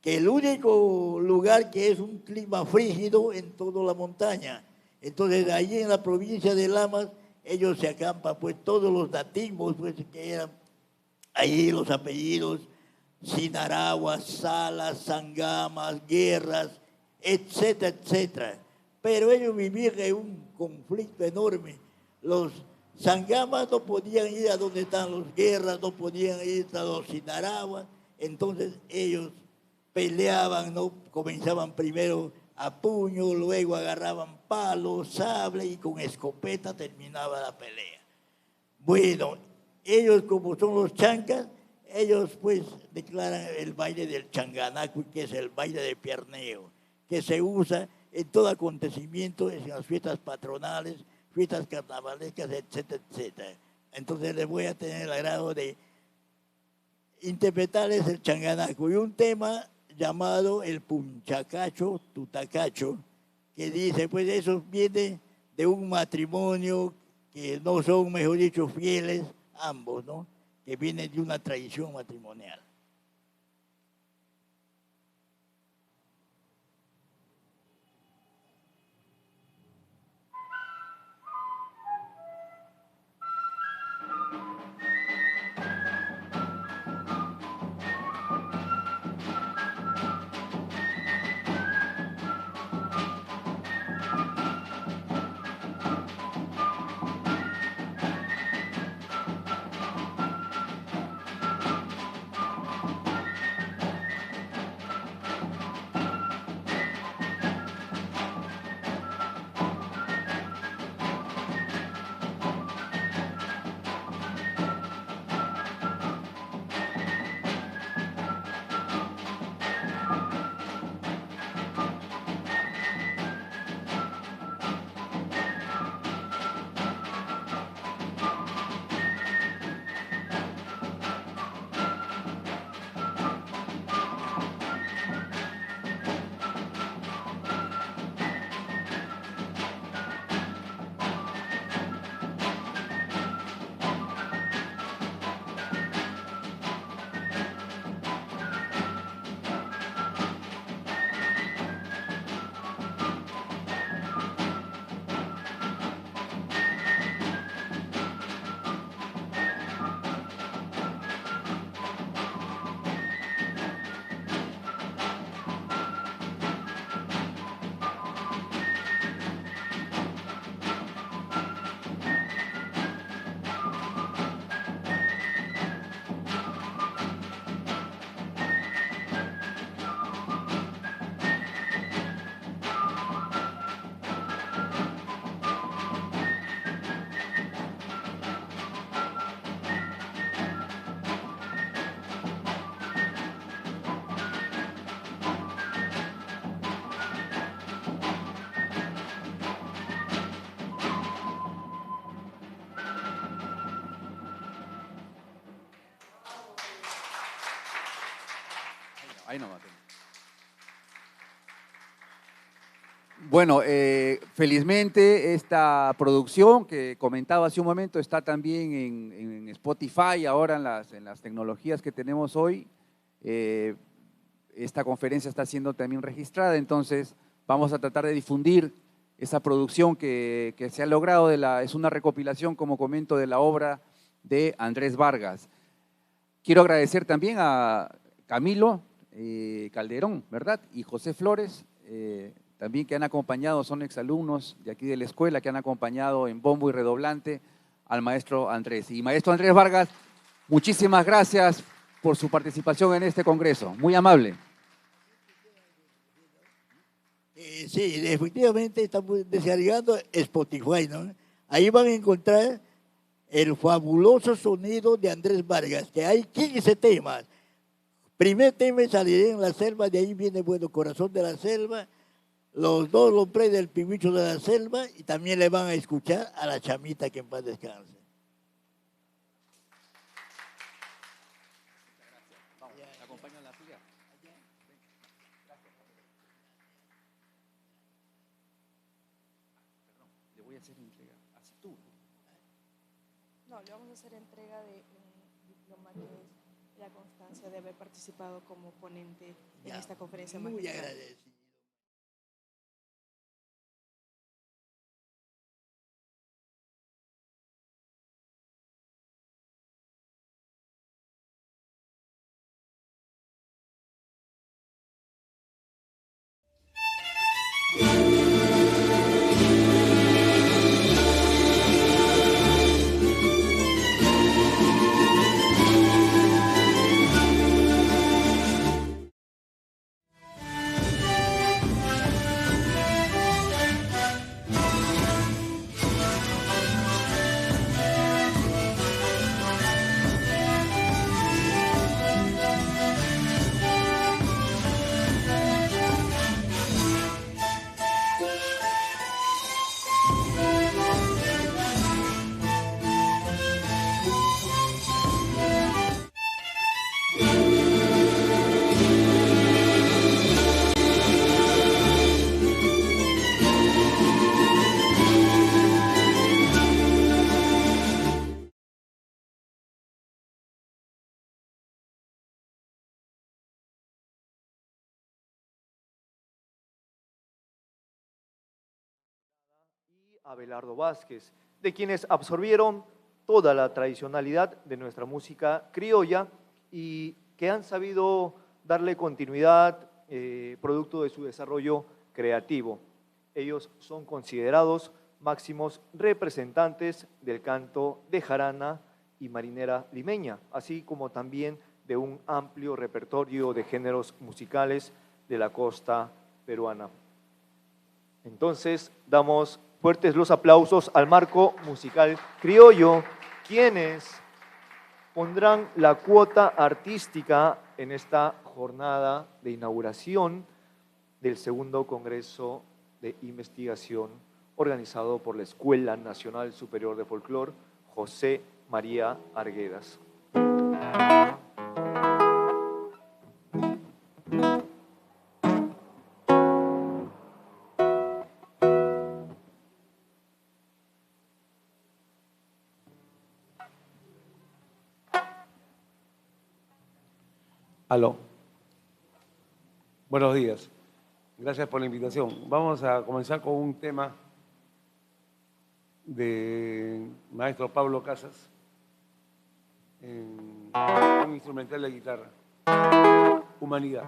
que el único lugar que es un clima frígido en toda la montaña. Entonces, allí en la provincia de Lamas, ellos se acampan, pues todos los nativos, pues que eran ahí los apellidos Sinaragua, Salas, Sangamas, Guerras, etcétera, etcétera. Pero ellos vivían en un conflicto enorme. Los Sangamas no podían ir a donde están los Guerras, no podían ir a los Sinaraguas. Entonces ellos peleaban, ¿no? Comenzaban primero a puño, luego agarraban palos, sable y con escopeta terminaba la pelea. Bueno, ellos como son los chancas, ellos pues declaran el baile del changanacuy, que es el baile de pierneo, que se usa en todo acontecimiento, en las fiestas patronales, fiestas carnavalescas, etcétera, etcétera. Entonces les voy a tener el agrado de interpretarles el changanacuy, un tema llamado el punchacacho, tutacacho, que dice, pues eso viene de un matrimonio que no son, mejor dicho, fieles ambos, ¿no? Que vienen de una tradición matrimonial. Ahí nomás. Bueno, felizmente esta producción que comentaba hace un momento está también en Spotify, ahora en las tecnologías que tenemos hoy. Esta conferencia está siendo también registrada, entonces vamos a tratar de difundir esa producción que se ha logrado, es una recopilación, como comento, de la obra de Andrés Vargas. Quiero agradecer también a Camilo Calderón, ¿verdad? Y José Flores, también que han acompañado, son exalumnos de aquí de la escuela, que han acompañado en bombo y redoblante al maestro Andrés. Y maestro Andrés Vargas, muchísimas gracias por su participación en este congreso, muy amable. Sí, efectivamente estamos descargando Spotify, ¿no? Ahí van a encontrar el fabuloso sonido de Andrés Vargas, que hay 15 temas. Primer tema Saliré en la selva, de ahí viene Bueno Corazón de la Selva, los dos Lompré del Pibicho de la Selva, y también le van a escuchar a la chamita que en paz descanse. No, le vamos a hacer entrega de un diploma que es la constancia de haber participado como ponente en esta conferencia Muy magistral. agradecido. Abelardo Vázquez, de quienes absorbieron toda la tradicionalidad de nuestra música criolla y que han sabido darle continuidad producto de su desarrollo creativo. Ellos son considerados máximos representantes del canto de jarana y marinera limeña, así como también de un amplio repertorio de géneros musicales de la costa peruana. Entonces, damos fuertes los aplausos al marco musical criollo, quienes pondrán la cuota artística en esta jornada de inauguración del segundo Congreso de Investigación organizado por la Escuela Nacional Superior de Folclore José María Arguedas. Aló. Buenos días. Gracias por la invitación. Vamos a comenzar con un tema de maestro Pablo Casas, en un instrumental de guitarra. Humanidad.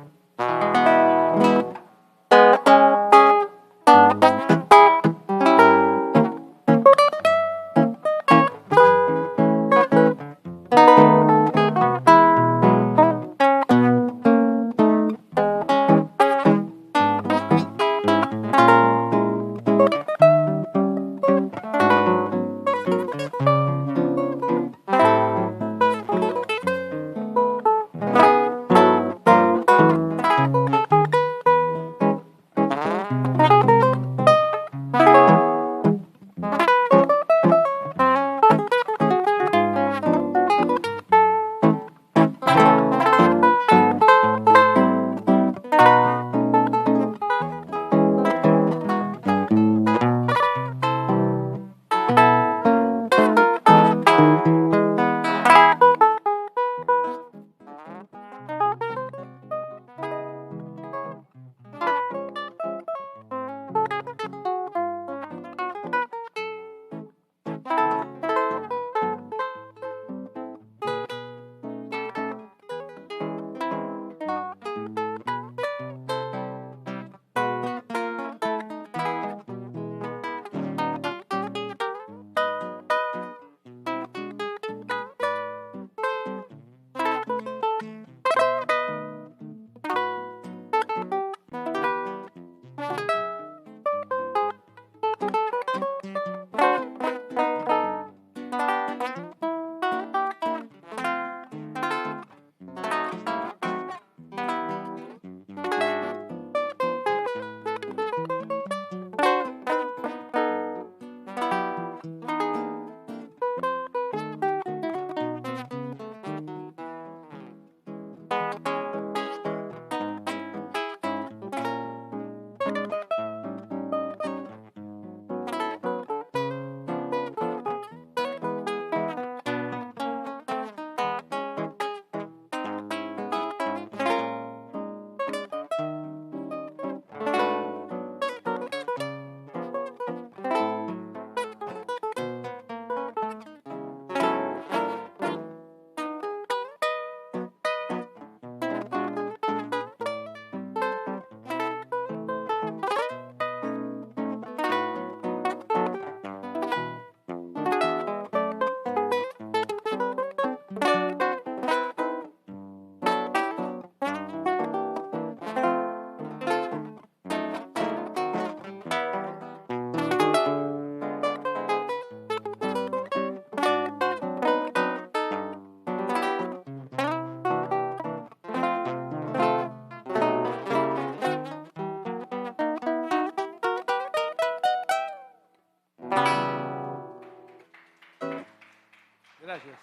Gracias.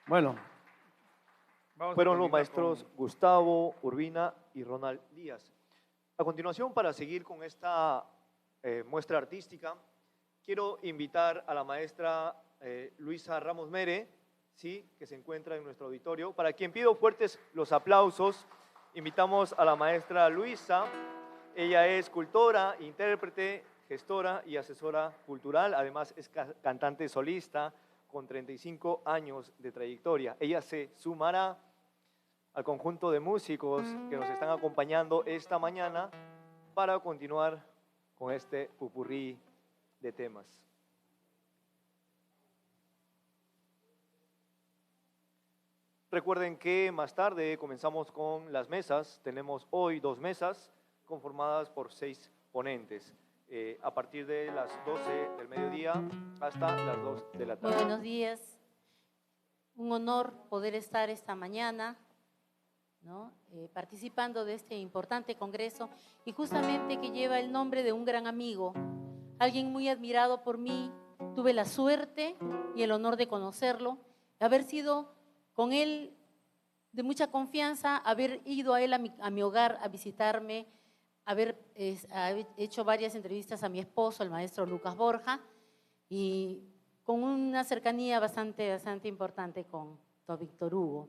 Bueno, vamos a Fueron los continuar maestros con- Gustavo Urbina y Ronald Díaz. A continuación, para seguir con esta muestra artística, quiero invitar a la maestra Luisa Ramos Mere, ¿sí?, que se encuentra en nuestro auditorio, para quien pido fuertes los aplausos. Invitamos a la maestra Luisa. Ella es escultora, intérprete, gestora y asesora cultural. Además, es cantante solista con 35 años de trayectoria. Ella se sumará al conjunto de músicos que nos están acompañando esta mañana para continuar con este popurrí de temas. Recuerden que más tarde comenzamos con las mesas. Tenemos hoy 2 mesas conformadas por 6 ponentes. A partir de las 12 del mediodía hasta las 2 de la Muy tarde. buenos días. Un honor poder estar esta mañana, ¿no?, participando de este importante congreso y justamente que lleva el nombre de un gran amigo, alguien muy admirado por mí. Tuve la suerte y el honor de conocerlo, haber sido con él de mucha confianza, haber ido a él a mi hogar a visitarme, haber hecho varias entrevistas a mi esposo, el maestro Lucas Borja, y con una cercanía bastante importante con don Víctor Hugo.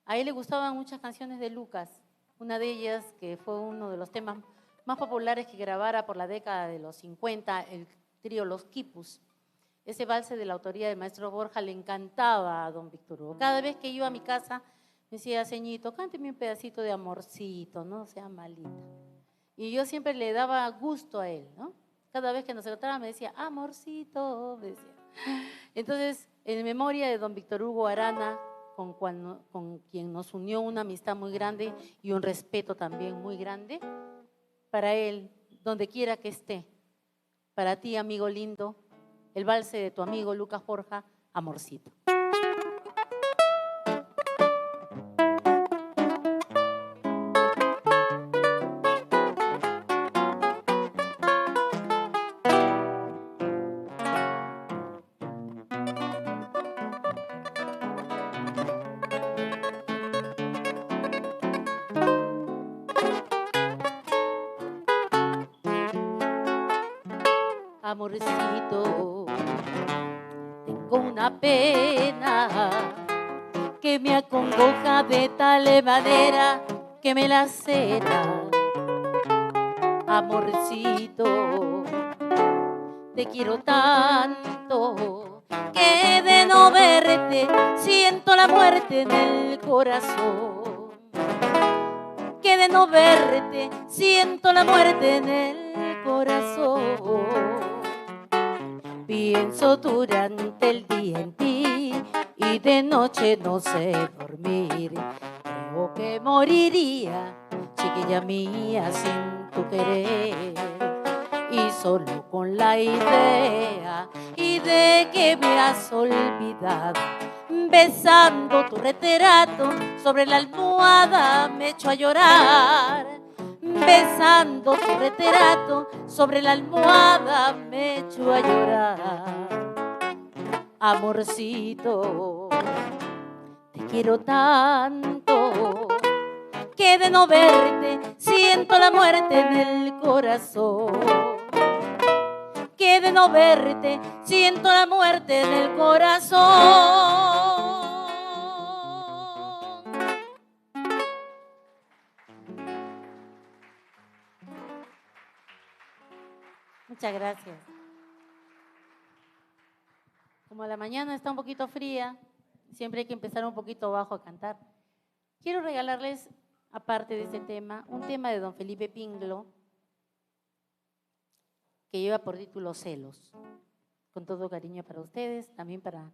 A él le gustaban muchas canciones de Lucas, una de ellas que fue uno de los temas más populares que grabara por la década de los 50, el trío Los Quipus. Ese valse de la autoría del maestro Borja le encantaba a don Víctor Hugo. Cada vez que iba a mi casa me decía, ceñito, cánteme un pedacito de Amorcito, no sea malita. Y yo siempre le daba gusto a él, ¿no? Cada vez que nos encontraba me decía, Amorcito, me decía. Entonces, en memoria de don Víctor Hugo Arana, con quien nos unió una amistad muy grande y un respeto también muy grande, para él, donde quiera que esté, para ti, amigo lindo, el valse de tu amigo Lucas Borja, Amorcito. Amorcito, con una pena que me acongoja de tal manera que me lacera. Amorcito, te quiero tanto que de no verte siento la muerte en el corazón. Que de no verte siento la muerte en el corazón. Pienso durante el día en ti y de noche no sé dormir. Creo que moriría, chiquilla mía, sin tu querer. Y solo con la idea y de que me has olvidado, besando tu retrato sobre la almohada me echo a llorar. Besando tu retrato sobre la almohada me echo a llorar. Amorcito, te quiero tanto que de no verte siento la muerte en el corazón. Que de no verte siento la muerte en el corazón. Muchas gracias. Como la mañana está un poquito fría, siempre hay que empezar un poquito bajo a cantar. Quiero regalarles, aparte de este tema, un tema de don Felipe Pinglo, que lleva por título Celos. Con todo cariño para ustedes, también para...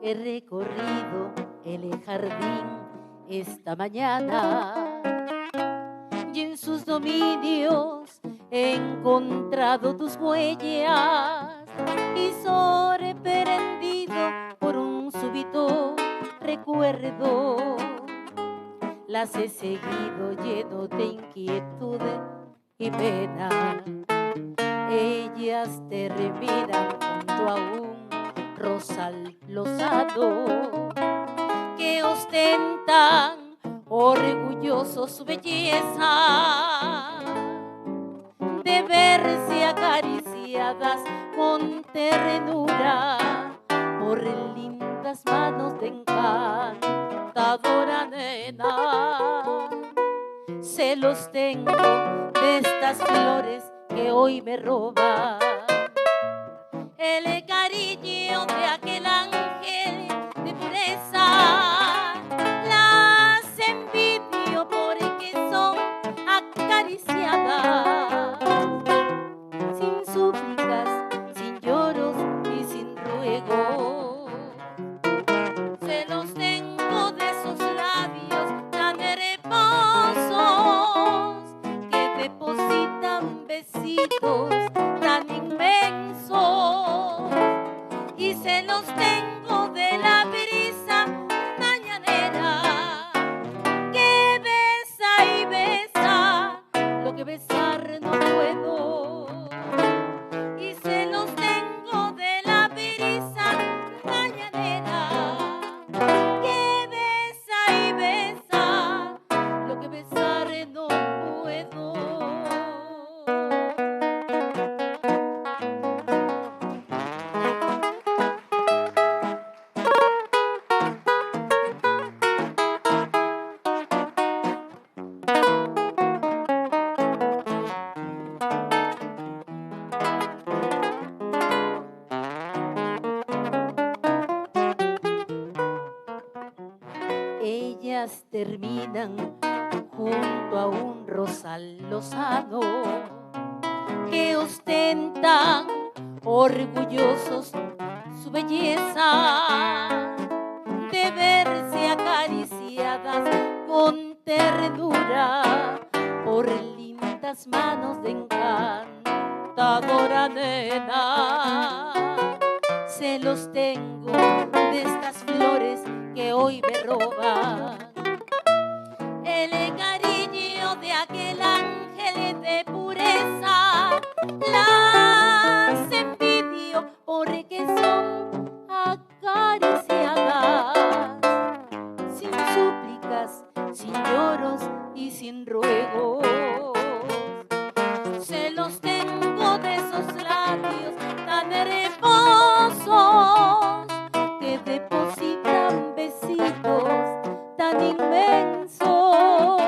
He recorrido el jardín esta mañana y en sus dominios he encontrado tus huellas y sorprendido por un súbito recuerdo las he seguido lleno de inquietud y pena. Ellas terminan junto a un rosal losado que ostentan orgulloso su belleza de verse acariciadas con ternura por lindas manos de encantadora nena. Celos tengo de estas flores que hoy me roban el cariño de aquel ángel de pureza. Las envidio porque son acariciadas sin súplicas, sin lloros y sin ruegos. Celos tengo de esos labios tan hermosos que depositan besitos tan inmensos. Y celos tengo de la brisa mañanera que besa y besa lo que besar no puedo. Y celos tengo de la brisa mañanera que besa y besa lo que besar no puedo. Ellas terminan junto a un rosal lozano que ostentan orgullosos su belleza, de verse acariciadas con ternura por lindas manos de encantadora nena. Celos tengo de estas flores que hoy me roban el cariño de aquel ángel de pureza. Las envidio porque son acariciadas sin súplicas, sin lloros y sin ruegos. Celos tengo de esos labios tan hermosos que depositan besitos tan inmensos.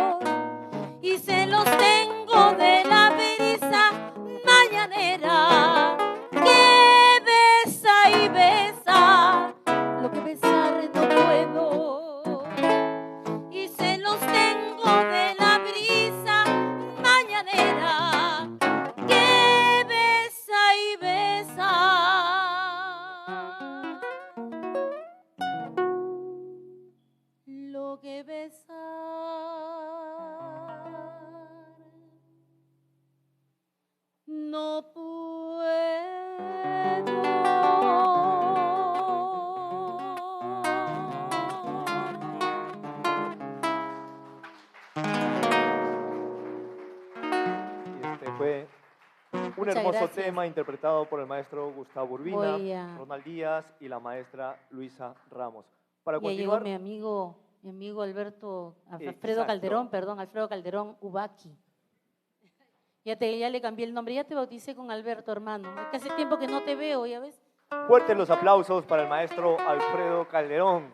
Y celos tengo de la brisa mañanera que besa y besa lo que besar no puedo. Y celos tengo de la brisa mañanera que besa y besa lo que besar no Este fue un Muchas hermoso gracias. tema interpretado por el maestro Gustavo Urbina, Voy a- Ronald Díaz y la maestra Luisa Ramos. Para Ya llegó continuar, mi amigo Alberto, Alfredo Exacto. Calderón, perdón, Alfredo Calderón Ubaki. Ya le cambié el nombre, ya te bauticé con Alberto, hermano. Es que hace tiempo que no te veo, ¿ya ves? fuertes los aplausos para el maestro Alfredo Calderón,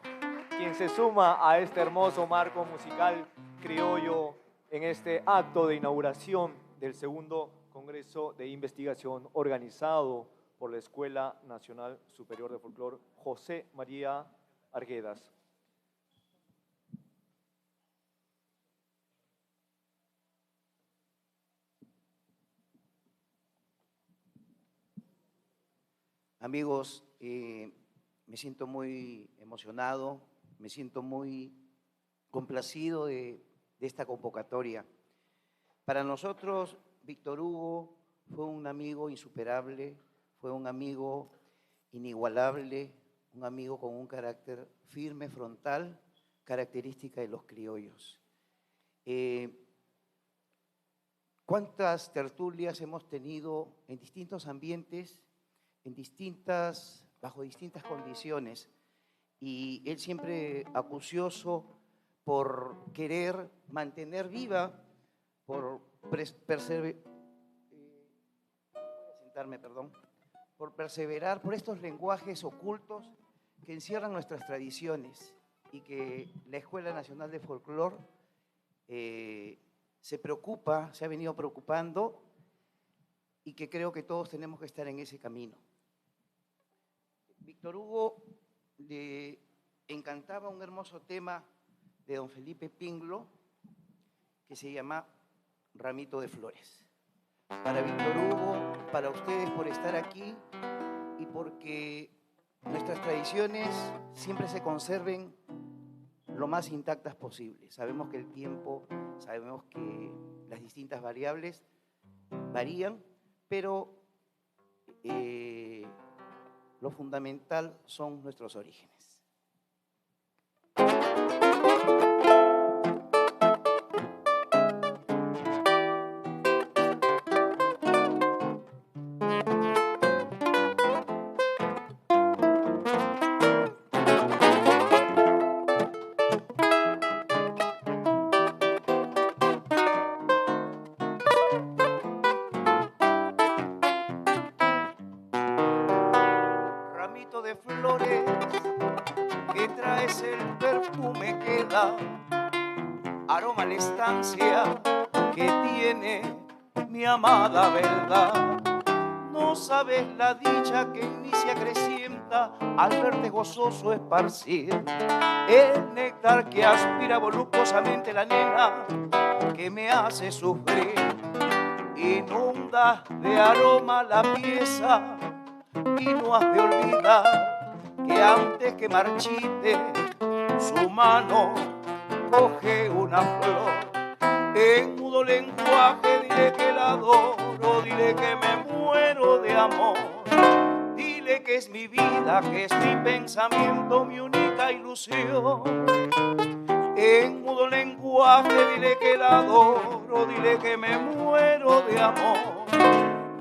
quien se suma a este hermoso marco musical criollo en este acto de inauguración del segundo Congreso de Investigación organizado por la Escuela Nacional Superior de Folclor José María Arguedas. Amigos, me siento muy emocionado, me siento muy complacido de esta convocatoria. Para nosotros, Víctor Hugo fue un amigo insuperable, fue un amigo inigualable, un amigo con un carácter firme, frontal, característica de los criollos. ¿Cuántas tertulias hemos tenido en distintos ambientes, bajo distintas condiciones? Y él siempre acucioso por querer mantener viva, por perseverar por estos lenguajes ocultos que encierran nuestras tradiciones y que la Escuela Nacional de Folclor se ha venido preocupando y que creo que todos tenemos que estar en ese camino. Víctor Hugo le encantaba un hermoso tema de don Felipe Pinglo que se llama Ramito de Flores. Para Víctor Hugo, para ustedes por estar aquí y porque nuestras tradiciones siempre se conserven lo más intactas posible. Sabemos que el tiempo, sabemos que las distintas variables varían, pero lo fundamental son nuestros orígenes. Ramito de flores, que traes el perfume que da aroma a la estancia que tiene mi amada verdad. No sabes la dicha que en mí se acrecienta al verte gozoso esparcir el néctar que aspira voluptuosamente la nena que me hace sufrir. Inunda de aroma la pieza y no has de olvidar que antes que marchite su mano coge una flor. En mudo lenguaje dile que la adoro, dile que me muero de amor. Dile que es mi vida, que es mi pensamiento, mi única ilusión. En mudo lenguaje dile que la adoro, dile que me muero de amor.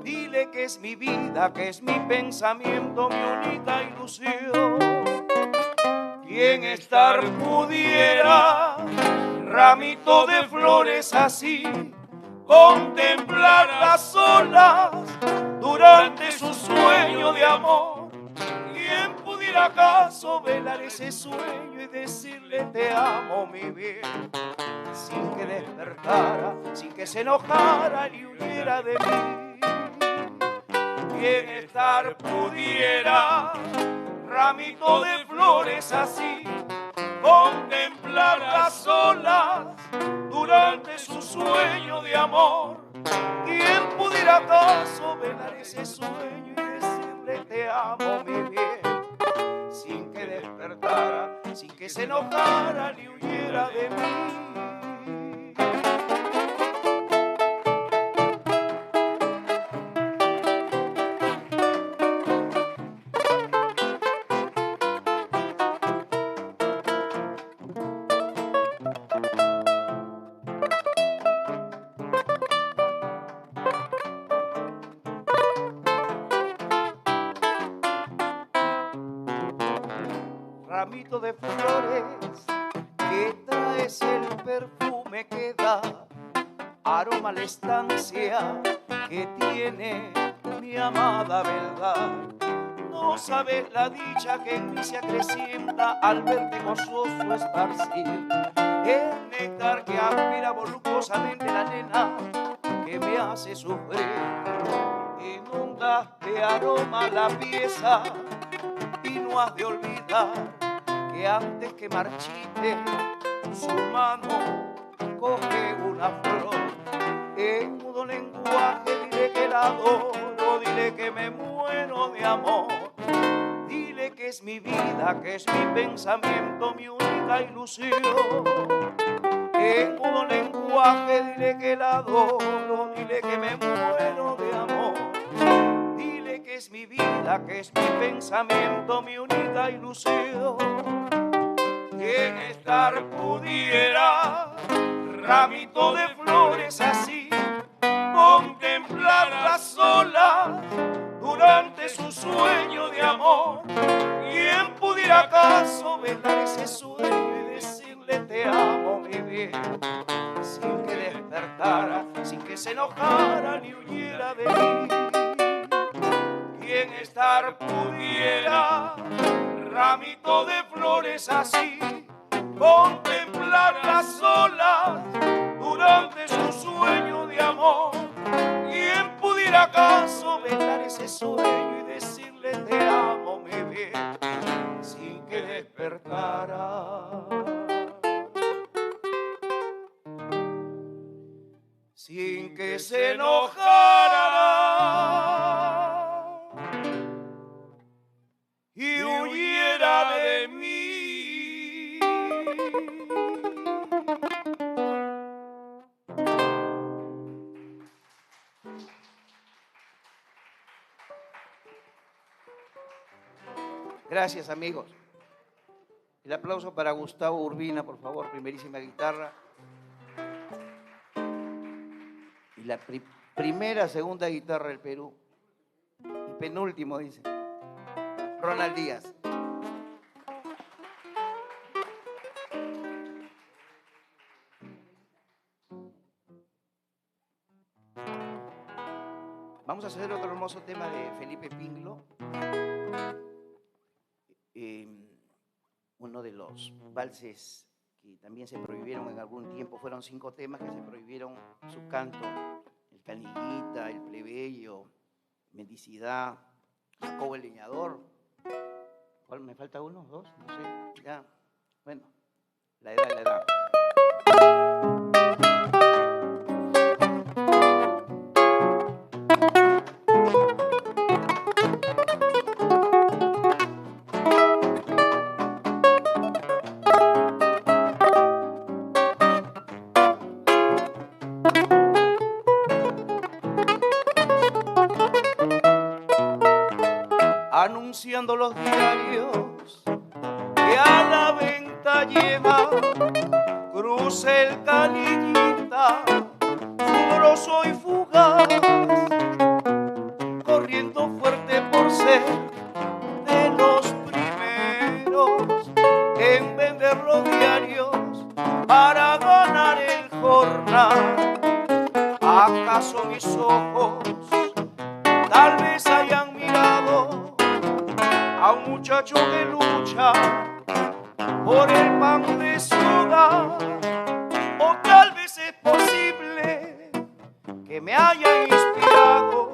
Dile que es mi vida, que es mi pensamiento, mi única ilusión. Bienestar pudiera, ramito de flores así, contemplar las olas durante su sueño de amor. ¿Quién pudiera acaso velar ese sueño y decirle te amo, mi bien? Sin que despertara, sin que se enojara ni huyera de mí. Bienestar pudiera, ramito de flores así, contemplar las olas durante su sueño de amor. ¿Quién pudiera acaso velar ese sueño y decirle te amo, mi bien? Sin que despertara, sin que se enojara ni huyera de mí. Ramito de flores, que traes el perfume que da aroma a la estancia que tiene mi amada verdad. No sabes la dicha que en mí se acrecienta al verte gozoso esparcir el néctar que aspira voluptuosamente la nena que me hace sufrir. Inunda de aroma la pieza y no has de olvidar que antes que marchite su mano coge una flor. En mudo lenguaje dile que la adoro, dile que me muero de amor. Dile que es mi vida, que es mi pensamiento, mi única ilusión. En mudo lenguaje dile que la adoro, dile que me muero de amor. Dile que es mi vida, que es mi pensamiento, mi única ilusión. Bienestar pudiera, ramito de flores así, contemplar las olas durante su sueño de amor. ¿Quién pudiera acaso velar ese sueño y decirle te amo, mi bien? Sin que despertara, sin que se enojara ni huyera de mí. Bienestar pudiera, ramito de flores así, contemplar las olas durante su sueño de amor. ¿Quién pudiera acaso velar ese sueño y decirle te amo, mi bien? Sin que despertara, sin que se enojara y huyera de mí. Gracias, amigos. El aplauso para Gustavo Urbina, por favor, primerísima guitarra. Y la primera, segunda guitarra del Perú. Y penúltimo, dice Ronald Díaz. Vamos a hacer otro hermoso tema de Felipe Pinglo. Uno de los valses que también se prohibieron en algún tiempo, fueron 5 temas que se prohibieron su canto: el Caniguita, el Plebeyo, Mendicidad, Jacobo el Leñador. ¿Cuál me falta? ¿1, 2? No sé, ya. Bueno, la edad. anunciando los diarios que a la venta lleva. Cruce el Canillita, furioso y fugaz, corriendo fuerte por ser de los primeros en vender los diarios para ganar el jornal. ¿Acaso mis ojos tal vez hayan mirado a un muchacho que lucha por el pan de ciudad? O tal vez es posible que me haya inspirado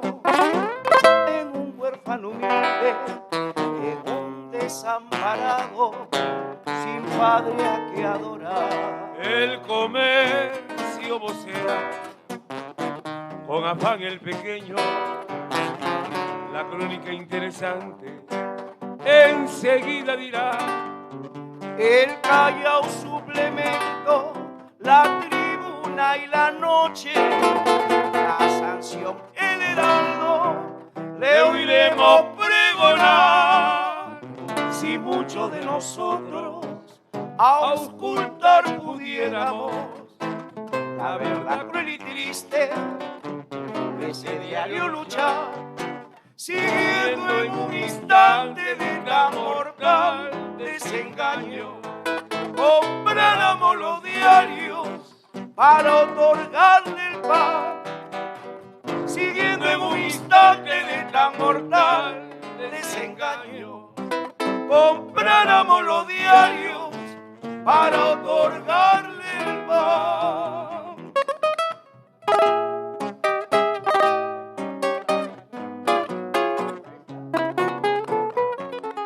en un huérfano humilde, en un desamparado sin padre a que adorar. El comercio vocea con afán el pequeño, la crónica interesante enseguida dirá. El Callao suplemento, la tribuna y la noche, la sanción, el heraldo, le oiremos pregonar. Si muchos de nosotros auscultar pudiéramos la verdad cruel y triste de ese diario luchar, siguiendo en un instante de tan mortal desengaño, compráramos los diarios para otorgarle el pan. Siguiendo en un instante de tan mortal desengaño, compráramos los diarios para otorgarle el pan.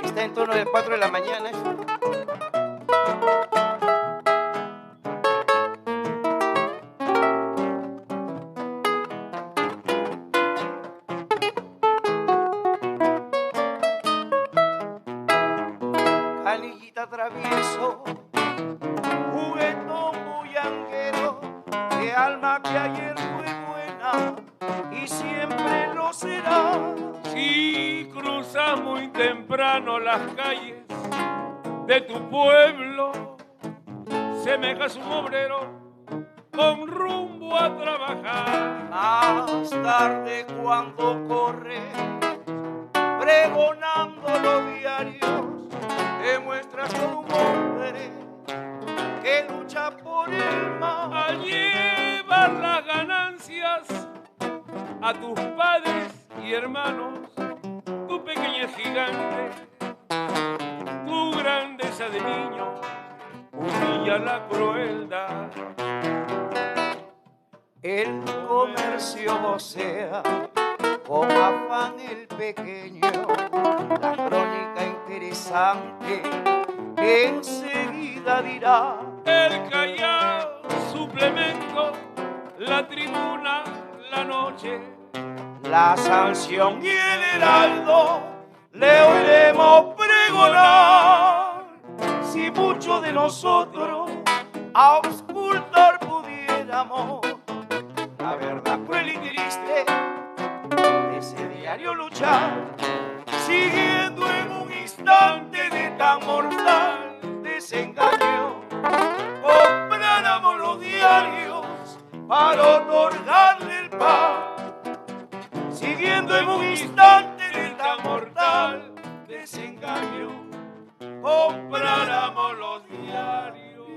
Está en torno de 4 de la mañana. Canillita travieso, juguetón bullanguero, de alma que ayer fue buena y siempre lo será. Si cruzas muy temprano las calles de tu pueblo, semejas un obrero con rumbo a trabajar. Más tarde cuando corre, pregonando los diarios, demuestras con un hombre que lucha por el mal. A llevar las ganancias a tus padres y hermanos, tu pequeña gigante, tu grandeza de niño, humilla la crueldad. El comercio vocea con afán el pequeño, la crónica interesante enseguida dirá. El Callao suplemento, la tribuna, la noche, La sanción y el heraldo le oiremos pregonar. Si muchos de nosotros a auscultar pudiéramos la verdad cruel y triste de ese diario luchar, siguiendo en un instante de tan mortal desengaño, compráramos los diarios para otorgarle el pan. Siguiendo en un instante de tan mortal desengaño, compráramos los diarios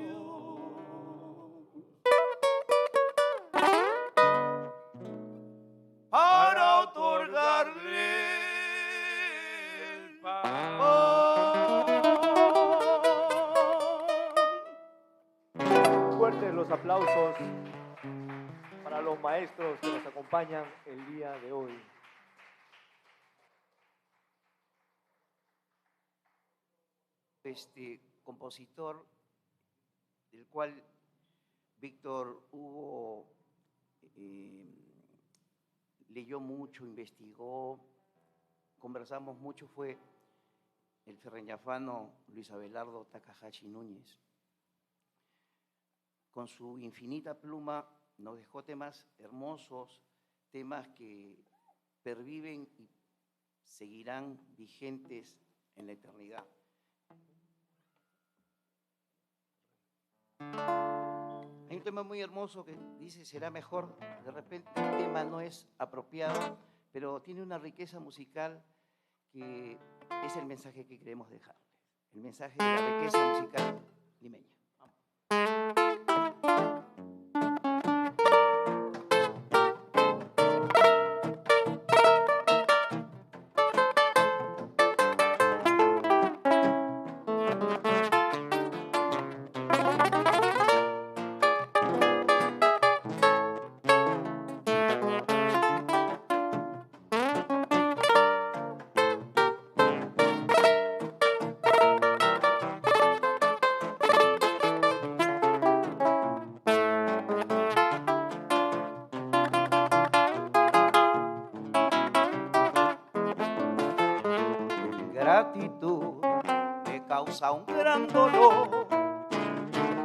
para otorgarle el pan. Fuertes los aplausos para los maestros que nos acompañan el día de hoy. Este compositor, del cual Víctor Hugo leyó mucho, investigó, conversamos mucho, fue el ferreñafano Luis Abelardo Takahashi Núñez. Con su infinita pluma nos dejó temas hermosos, temas que perviven y seguirán vigentes en la eternidad. Hay un tema muy hermoso que dice, será mejor, de repente el tema no es apropiado, pero tiene una riqueza musical que es el mensaje que queremos dejarles, el mensaje de la riqueza musical limeña. Gratitud me causa un gran dolor.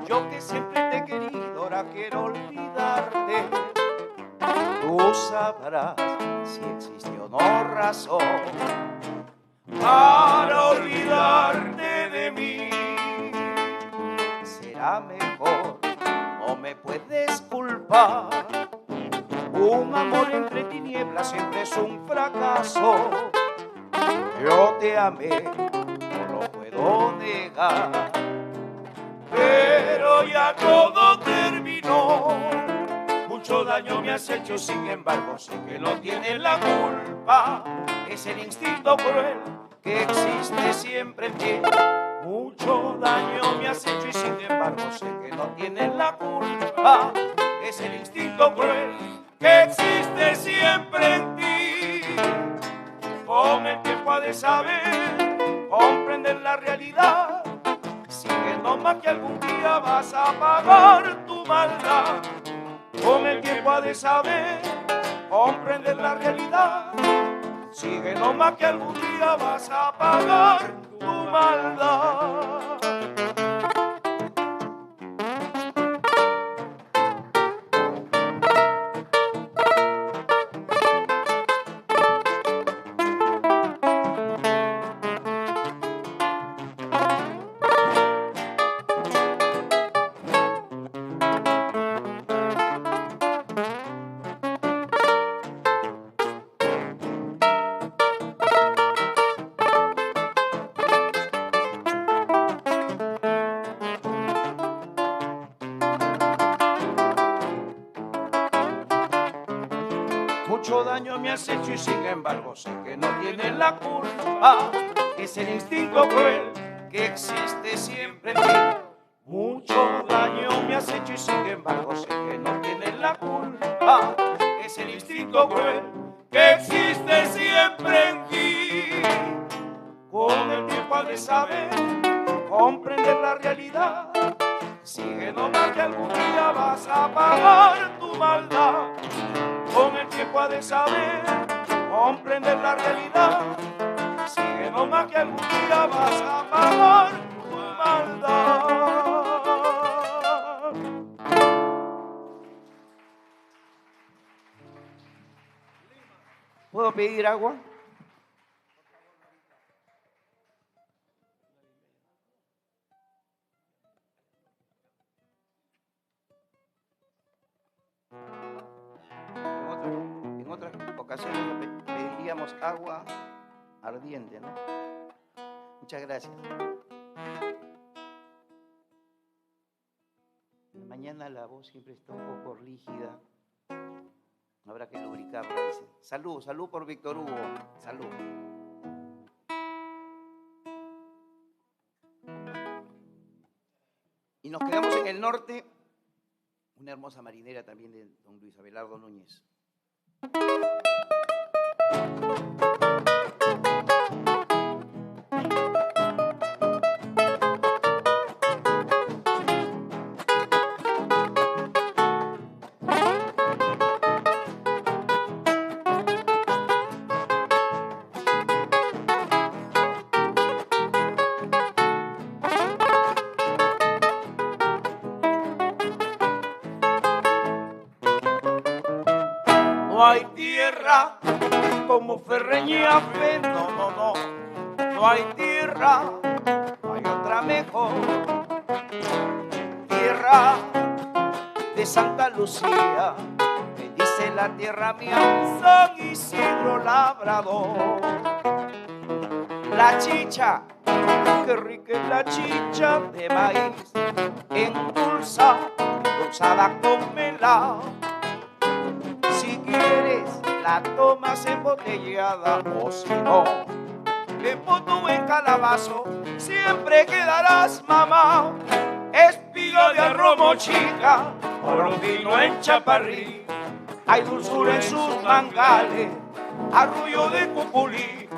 Yo que siempre te he querido, ahora quiero olvidarte. Tú sabrás si existe o no razón para olvidarte de mí. Será mejor, no me puedes culpar. Un amor entre tinieblas siempre es un fracaso. Yo te amé, no lo puedo negar, pero ya todo terminó. Mucho daño me has hecho, sin embargo sé que no tienes la culpa. Es el instinto cruel que existe siempre en ti. Mucho daño me has hecho y sin embargo sé que no tienes la culpa. Es el instinto cruel que existe siempre en ti. Con el tiempo ha de saber, comprender la realidad. Sigue nomás que algún día vas a pagar tu maldad. Con el tiempo ha de saber, comprender la realidad. Sigue nomás que algún día vas a pagar tu maldad. Mucho daño me has hecho y sin embargo sé que no tienes la culpa. Es el instinto cruel que existe siempre en ti. Mucho daño me has hecho y sin embargo sé que no tienes la culpa. Es el instinto cruel que existe siempre en ti. Con el tiempo has de saber, comprender la realidad. Sigue nomás que algún día vas a pagar tu maldad. Con el tiempo ha de saber, comprender la realidad. Sigue nomás que algún día vas a pagar tu maldad. ¿Puedo pedir agua? En otras ocasiones le pediríamos agua ardiente, ¿no? Muchas gracias. En la mañana la voz siempre está un poco rígida. Habrá que lubricarla, dicen. Salud, salud por Víctor Hugo. Salud. Y nos quedamos en el norte. Una hermosa marinera también de don Luis Abelardo Núñez. No hay tierra como Ferreñafe, no hay tierra, no hay otra mejor. Tierra de Santa Lucía, me dice la tierra mía, San Isidro Labrador. La chicha, qué rica es la chicha de maíz, endulzada con melao. Si quieres la tomas embotellada, o si no, en poto en calabazo, siempre quedarás mamá. Espiga de arroz mochica, oro fino en chaparrí, hay dulzura en sus mangales, arrullo de cupulí,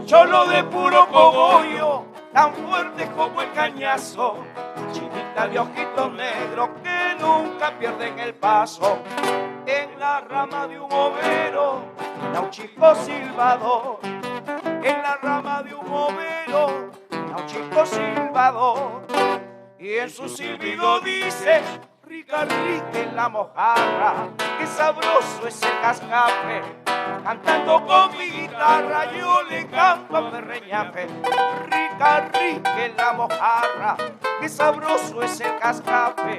cholo de puro cogollo, tan fuerte como el cañazo, chinita de ojitos negros que nunca pierden el paso. En la rama de un overo, da un chico silbador. En la rama de un overo, da un chico silbador. Y en su silbido dice, rica, rica en la mojarra, qué sabroso es el cascape. Cantando con mi guitarra yo le canto a Ferreñafe. Rica, rica en la mojarra, qué sabroso es el cascape.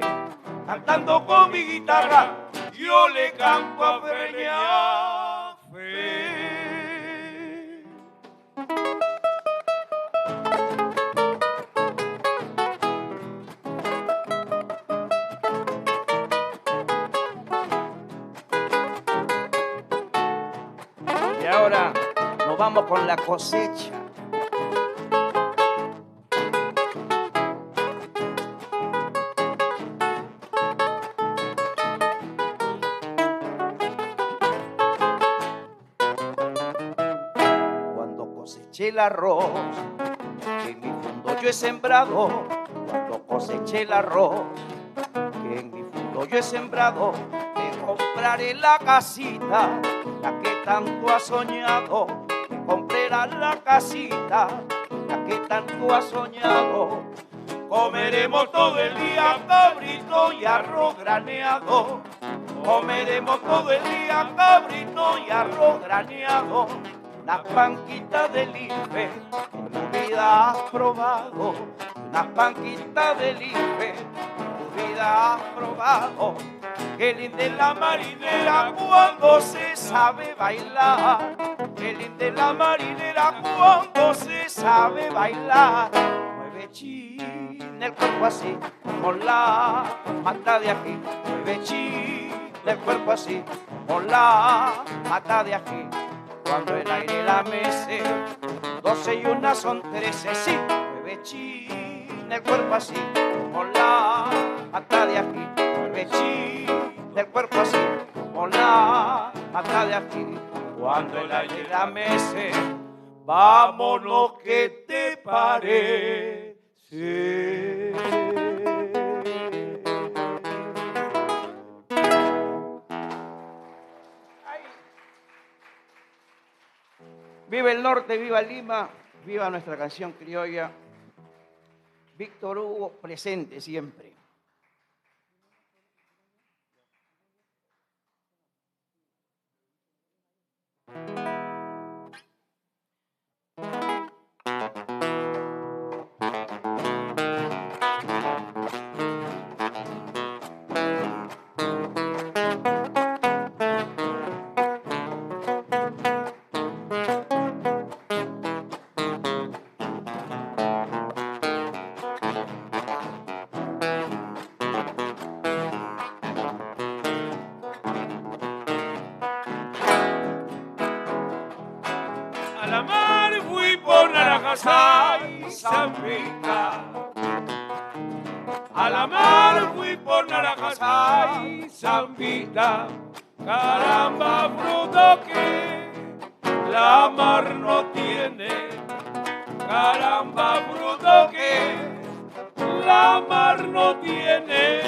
Cantando con mi guitarra yo le canto a Ferreñafe. Y ahora nos vamos con la cosecha. Cuando coseché el arroz, que en mi fondo yo he sembrado. Cuando coseché el arroz, que en mi fondo yo he sembrado, te compraré la casita, la que tanto has soñado. Te comprarás la casita, la que tanto has soñado. Comeremos todo el día cabrito y arroz graneado. Comeremos todo el día cabrito y arroz graneado. Unas panquitas del IFE, en tu vida has probado. Unas panquitas del IFE, en tu vida has probado. Qué linda es la marinera cuando se sabe bailar. Qué linda es la marinera cuando se sabe bailar. Mueve chin el cuerpo así, con la mata de aquí. Mueve chin el cuerpo así, con la mata de aquí. Cuando el aire la mece, 12 y 1 son 13, sí. Mueve chin el cuerpo así, con la mata de aquí. Mueve chin el cuerpo así, con la mata de aquí. Cuando el aire la mece, vámonos que te parece. Viva el norte, viva Lima, viva nuestra canción criolla. Víctor Hugo presente siempre. A la mar fui por naranjas, ay, Zambita. A la mar fui por naranjas, ay, Zambita. Caramba, fruto que la mar no tiene. Caramba, fruto que la mar no tiene.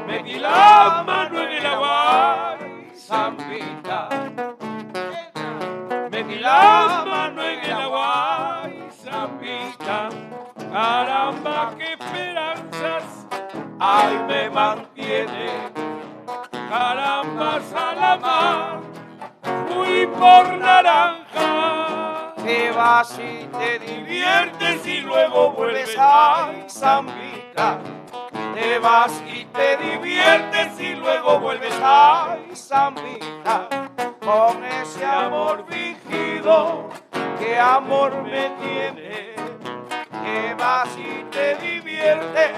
Metí la mano en el agua, ay, Zambita. Metí la mano en el agua, ay, Zambita. Caramba, qué esperanzas, ay, me mantiene. Caramba, Miramar, fui por naranja. Te vas y te diviertes y luego vuelves a San Vita. Te vas y te diviertes y luego vuelves a San Vita. Con ese amor fingido, ¿qué amor me tiene? Te vas y te diviertes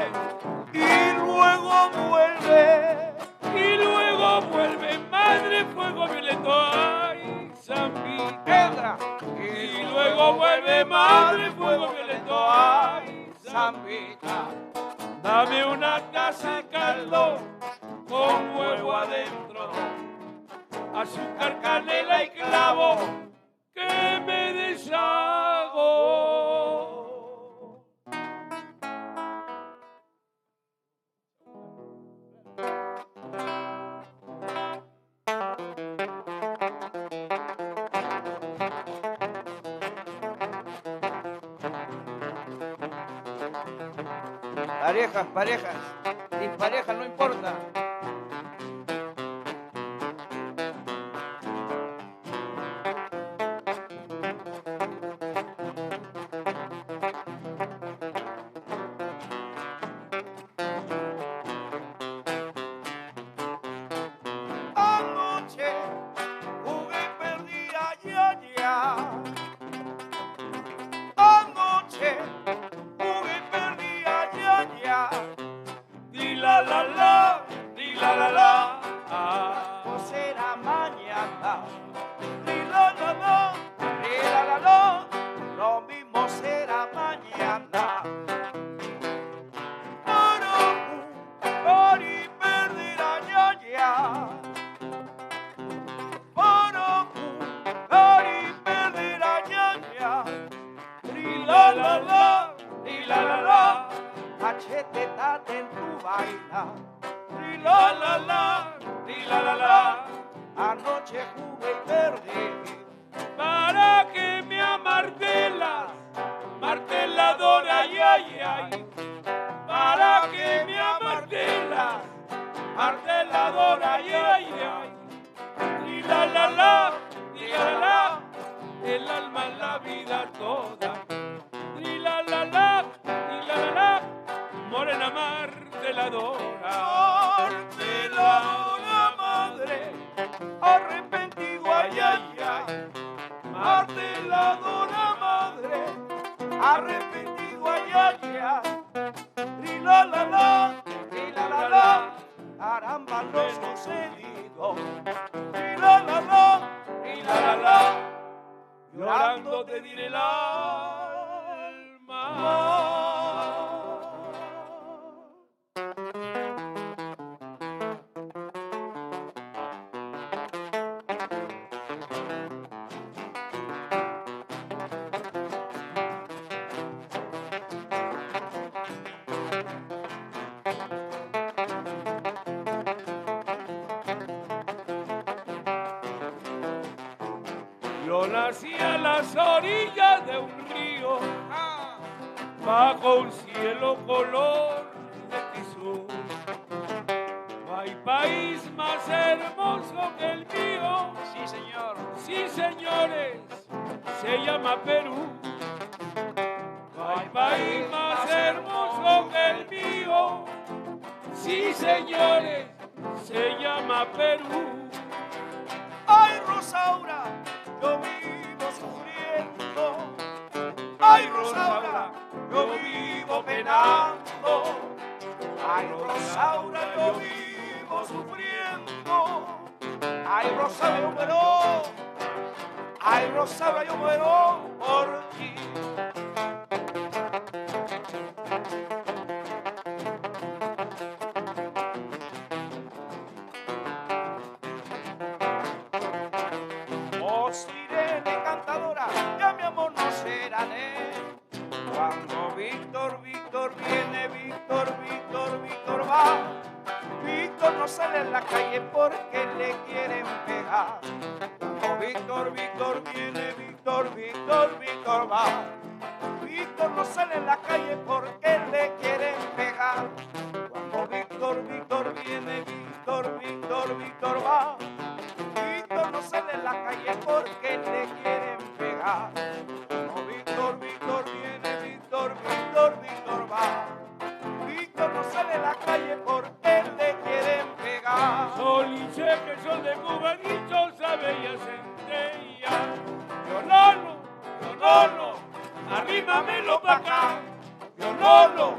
y luego vuelve. Y luego vuelve Madre Fuego Violento, ay, San Vita. Y luego vuelve Madre Fuego Violento, ay, San Vita. Dame una taza de caldo con huevo adentro, azúcar, canela y clavo, que me deshago. Parejas, disparejas, no importa. Anoche jugué, perdí, ya. Anoche jugué, perdí, ya. Di la la la, di la la la. No será mañana. Di la la la, di la la la. Lo mismo será mañana. Por y perder ya. Por y perder ya. Di la la la, di la la la. Machete tate en tu vaina. Di la la la, di la la la. Anoche jugué y perdí. Para que me amartelas, marteladora, ay, ay, ay. Para que me amartelas, marteladora, ay, ay, ay. Di la la, di la la, el alma, la vida toda. Di la la, morena marteladora. Marteladora, madre, arrepentido, ay, ay, ay. Marteladora, madre, arrepentido, ay, ay, ay. Di la la, di la la, caramba lo sucedido. Di la la, Llorando te diré el alma. Yo nací a las orillas de un río, bajo un cielo color de tisú. No hay país más hermoso que el mío. sí, señor. Sí, señores, se llama Perú. No hay país más hermoso que el mío. Sí, señores, se llama Perú. Ay, Rosaura, yo vivo sufriendo. Ay, Rosaura, yo vivo penando. Ay, Rosaura, yo vivo sufriendo. Ay, Rosaura, yo muero. Ay, Rosaura, yo muero por ti. Oh, sirena encantadora, ya mi amor no será de. Cuando Víctor viene, Víctor va. Víctor no sale en la calle porque le quieren pegar. Cuando Víctor viene, Víctor va. Víctor no sale en la calle porque le quieren pegar. Cuando Víctor viene, Víctor va. pa' acá. Pionono,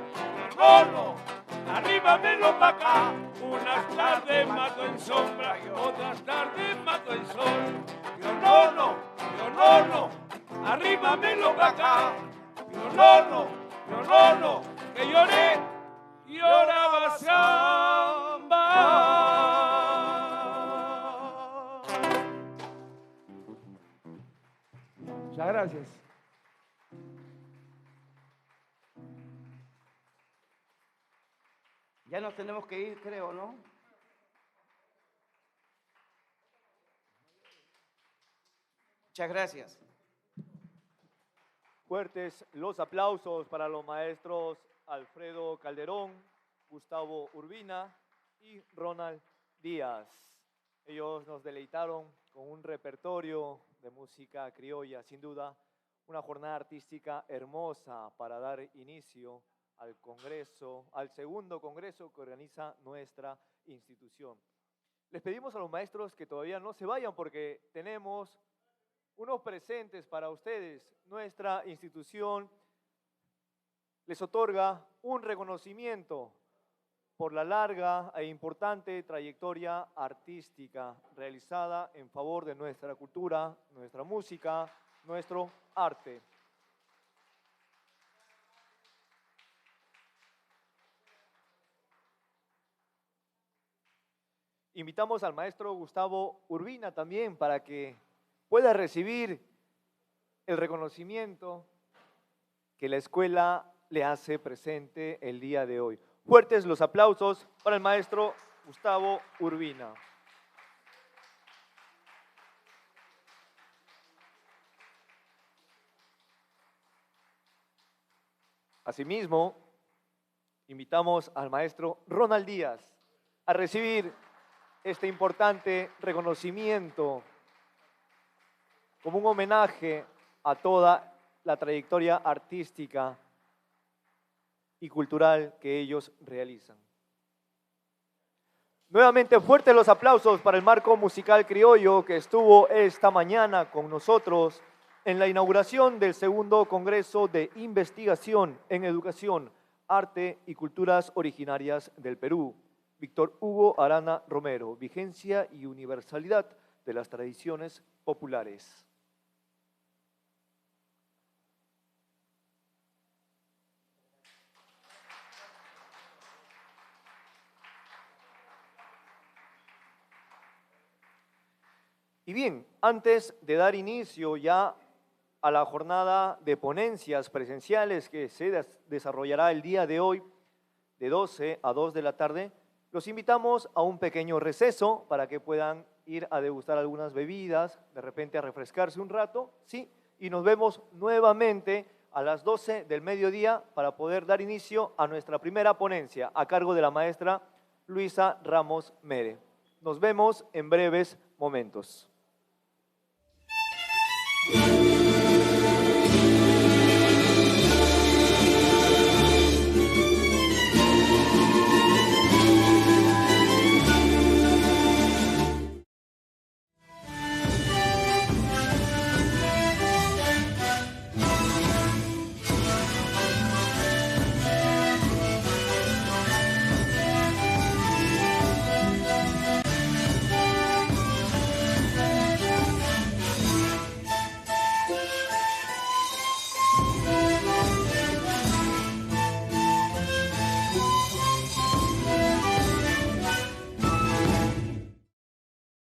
pionono, arríbamelo pa' acá. Unas tardes mato en sombra, otras tardes mato en sol. Pionono, pionono, arríbamelo pa' acá. Pionono, pionono, que lloré, lloraba samba. Muchas gracias. Ya nos tenemos que ir, creo, ¿no? Muchas gracias. Fuertes los aplausos para los maestros Alfredo Calderón, Gustavo Urbina y Ronald Díaz. Ellos nos deleitaron con un repertorio de música criolla, sin duda, una jornada artística hermosa para dar inicio al congreso, al segundo congreso que organiza nuestra institución. Les pedimos a los maestros que todavía no se vayan porque tenemos unos presentes para ustedes. Nuestra institución les otorga un reconocimiento por la larga e importante trayectoria artística realizada en favor de nuestra cultura, nuestra música, nuestro arte. Invitamos al maestro Gustavo Urbina también para que pueda recibir el reconocimiento que la escuela le hace presente el día de hoy. Fuertes los aplausos para el maestro Gustavo Urbina. Asimismo, invitamos al maestro Ronald Díaz a recibir este importante reconocimiento como un homenaje a toda la trayectoria artística y cultural que ellos realizan. Nuevamente fuertes los aplausos para el marco musical criollo que estuvo esta mañana con nosotros en la inauguración del segundo Congreso de Investigación en Educación, Arte y Culturas Originarias del Perú. Víctor Hugo Arana Romero, vigencia y universalidad de las tradiciones populares. Y bien, antes de dar inicio ya a la jornada de ponencias presenciales que se desarrollará el día de hoy, de 12 a 2 de la tarde, los invitamos a un pequeño receso para que puedan ir a degustar algunas bebidas, de repente a refrescarse un rato, ¿sí? Y nos vemos nuevamente a las 12 del mediodía para poder dar inicio a nuestra primera ponencia a cargo de la maestra Luisa Ramos Mere. Nos vemos en breves momentos.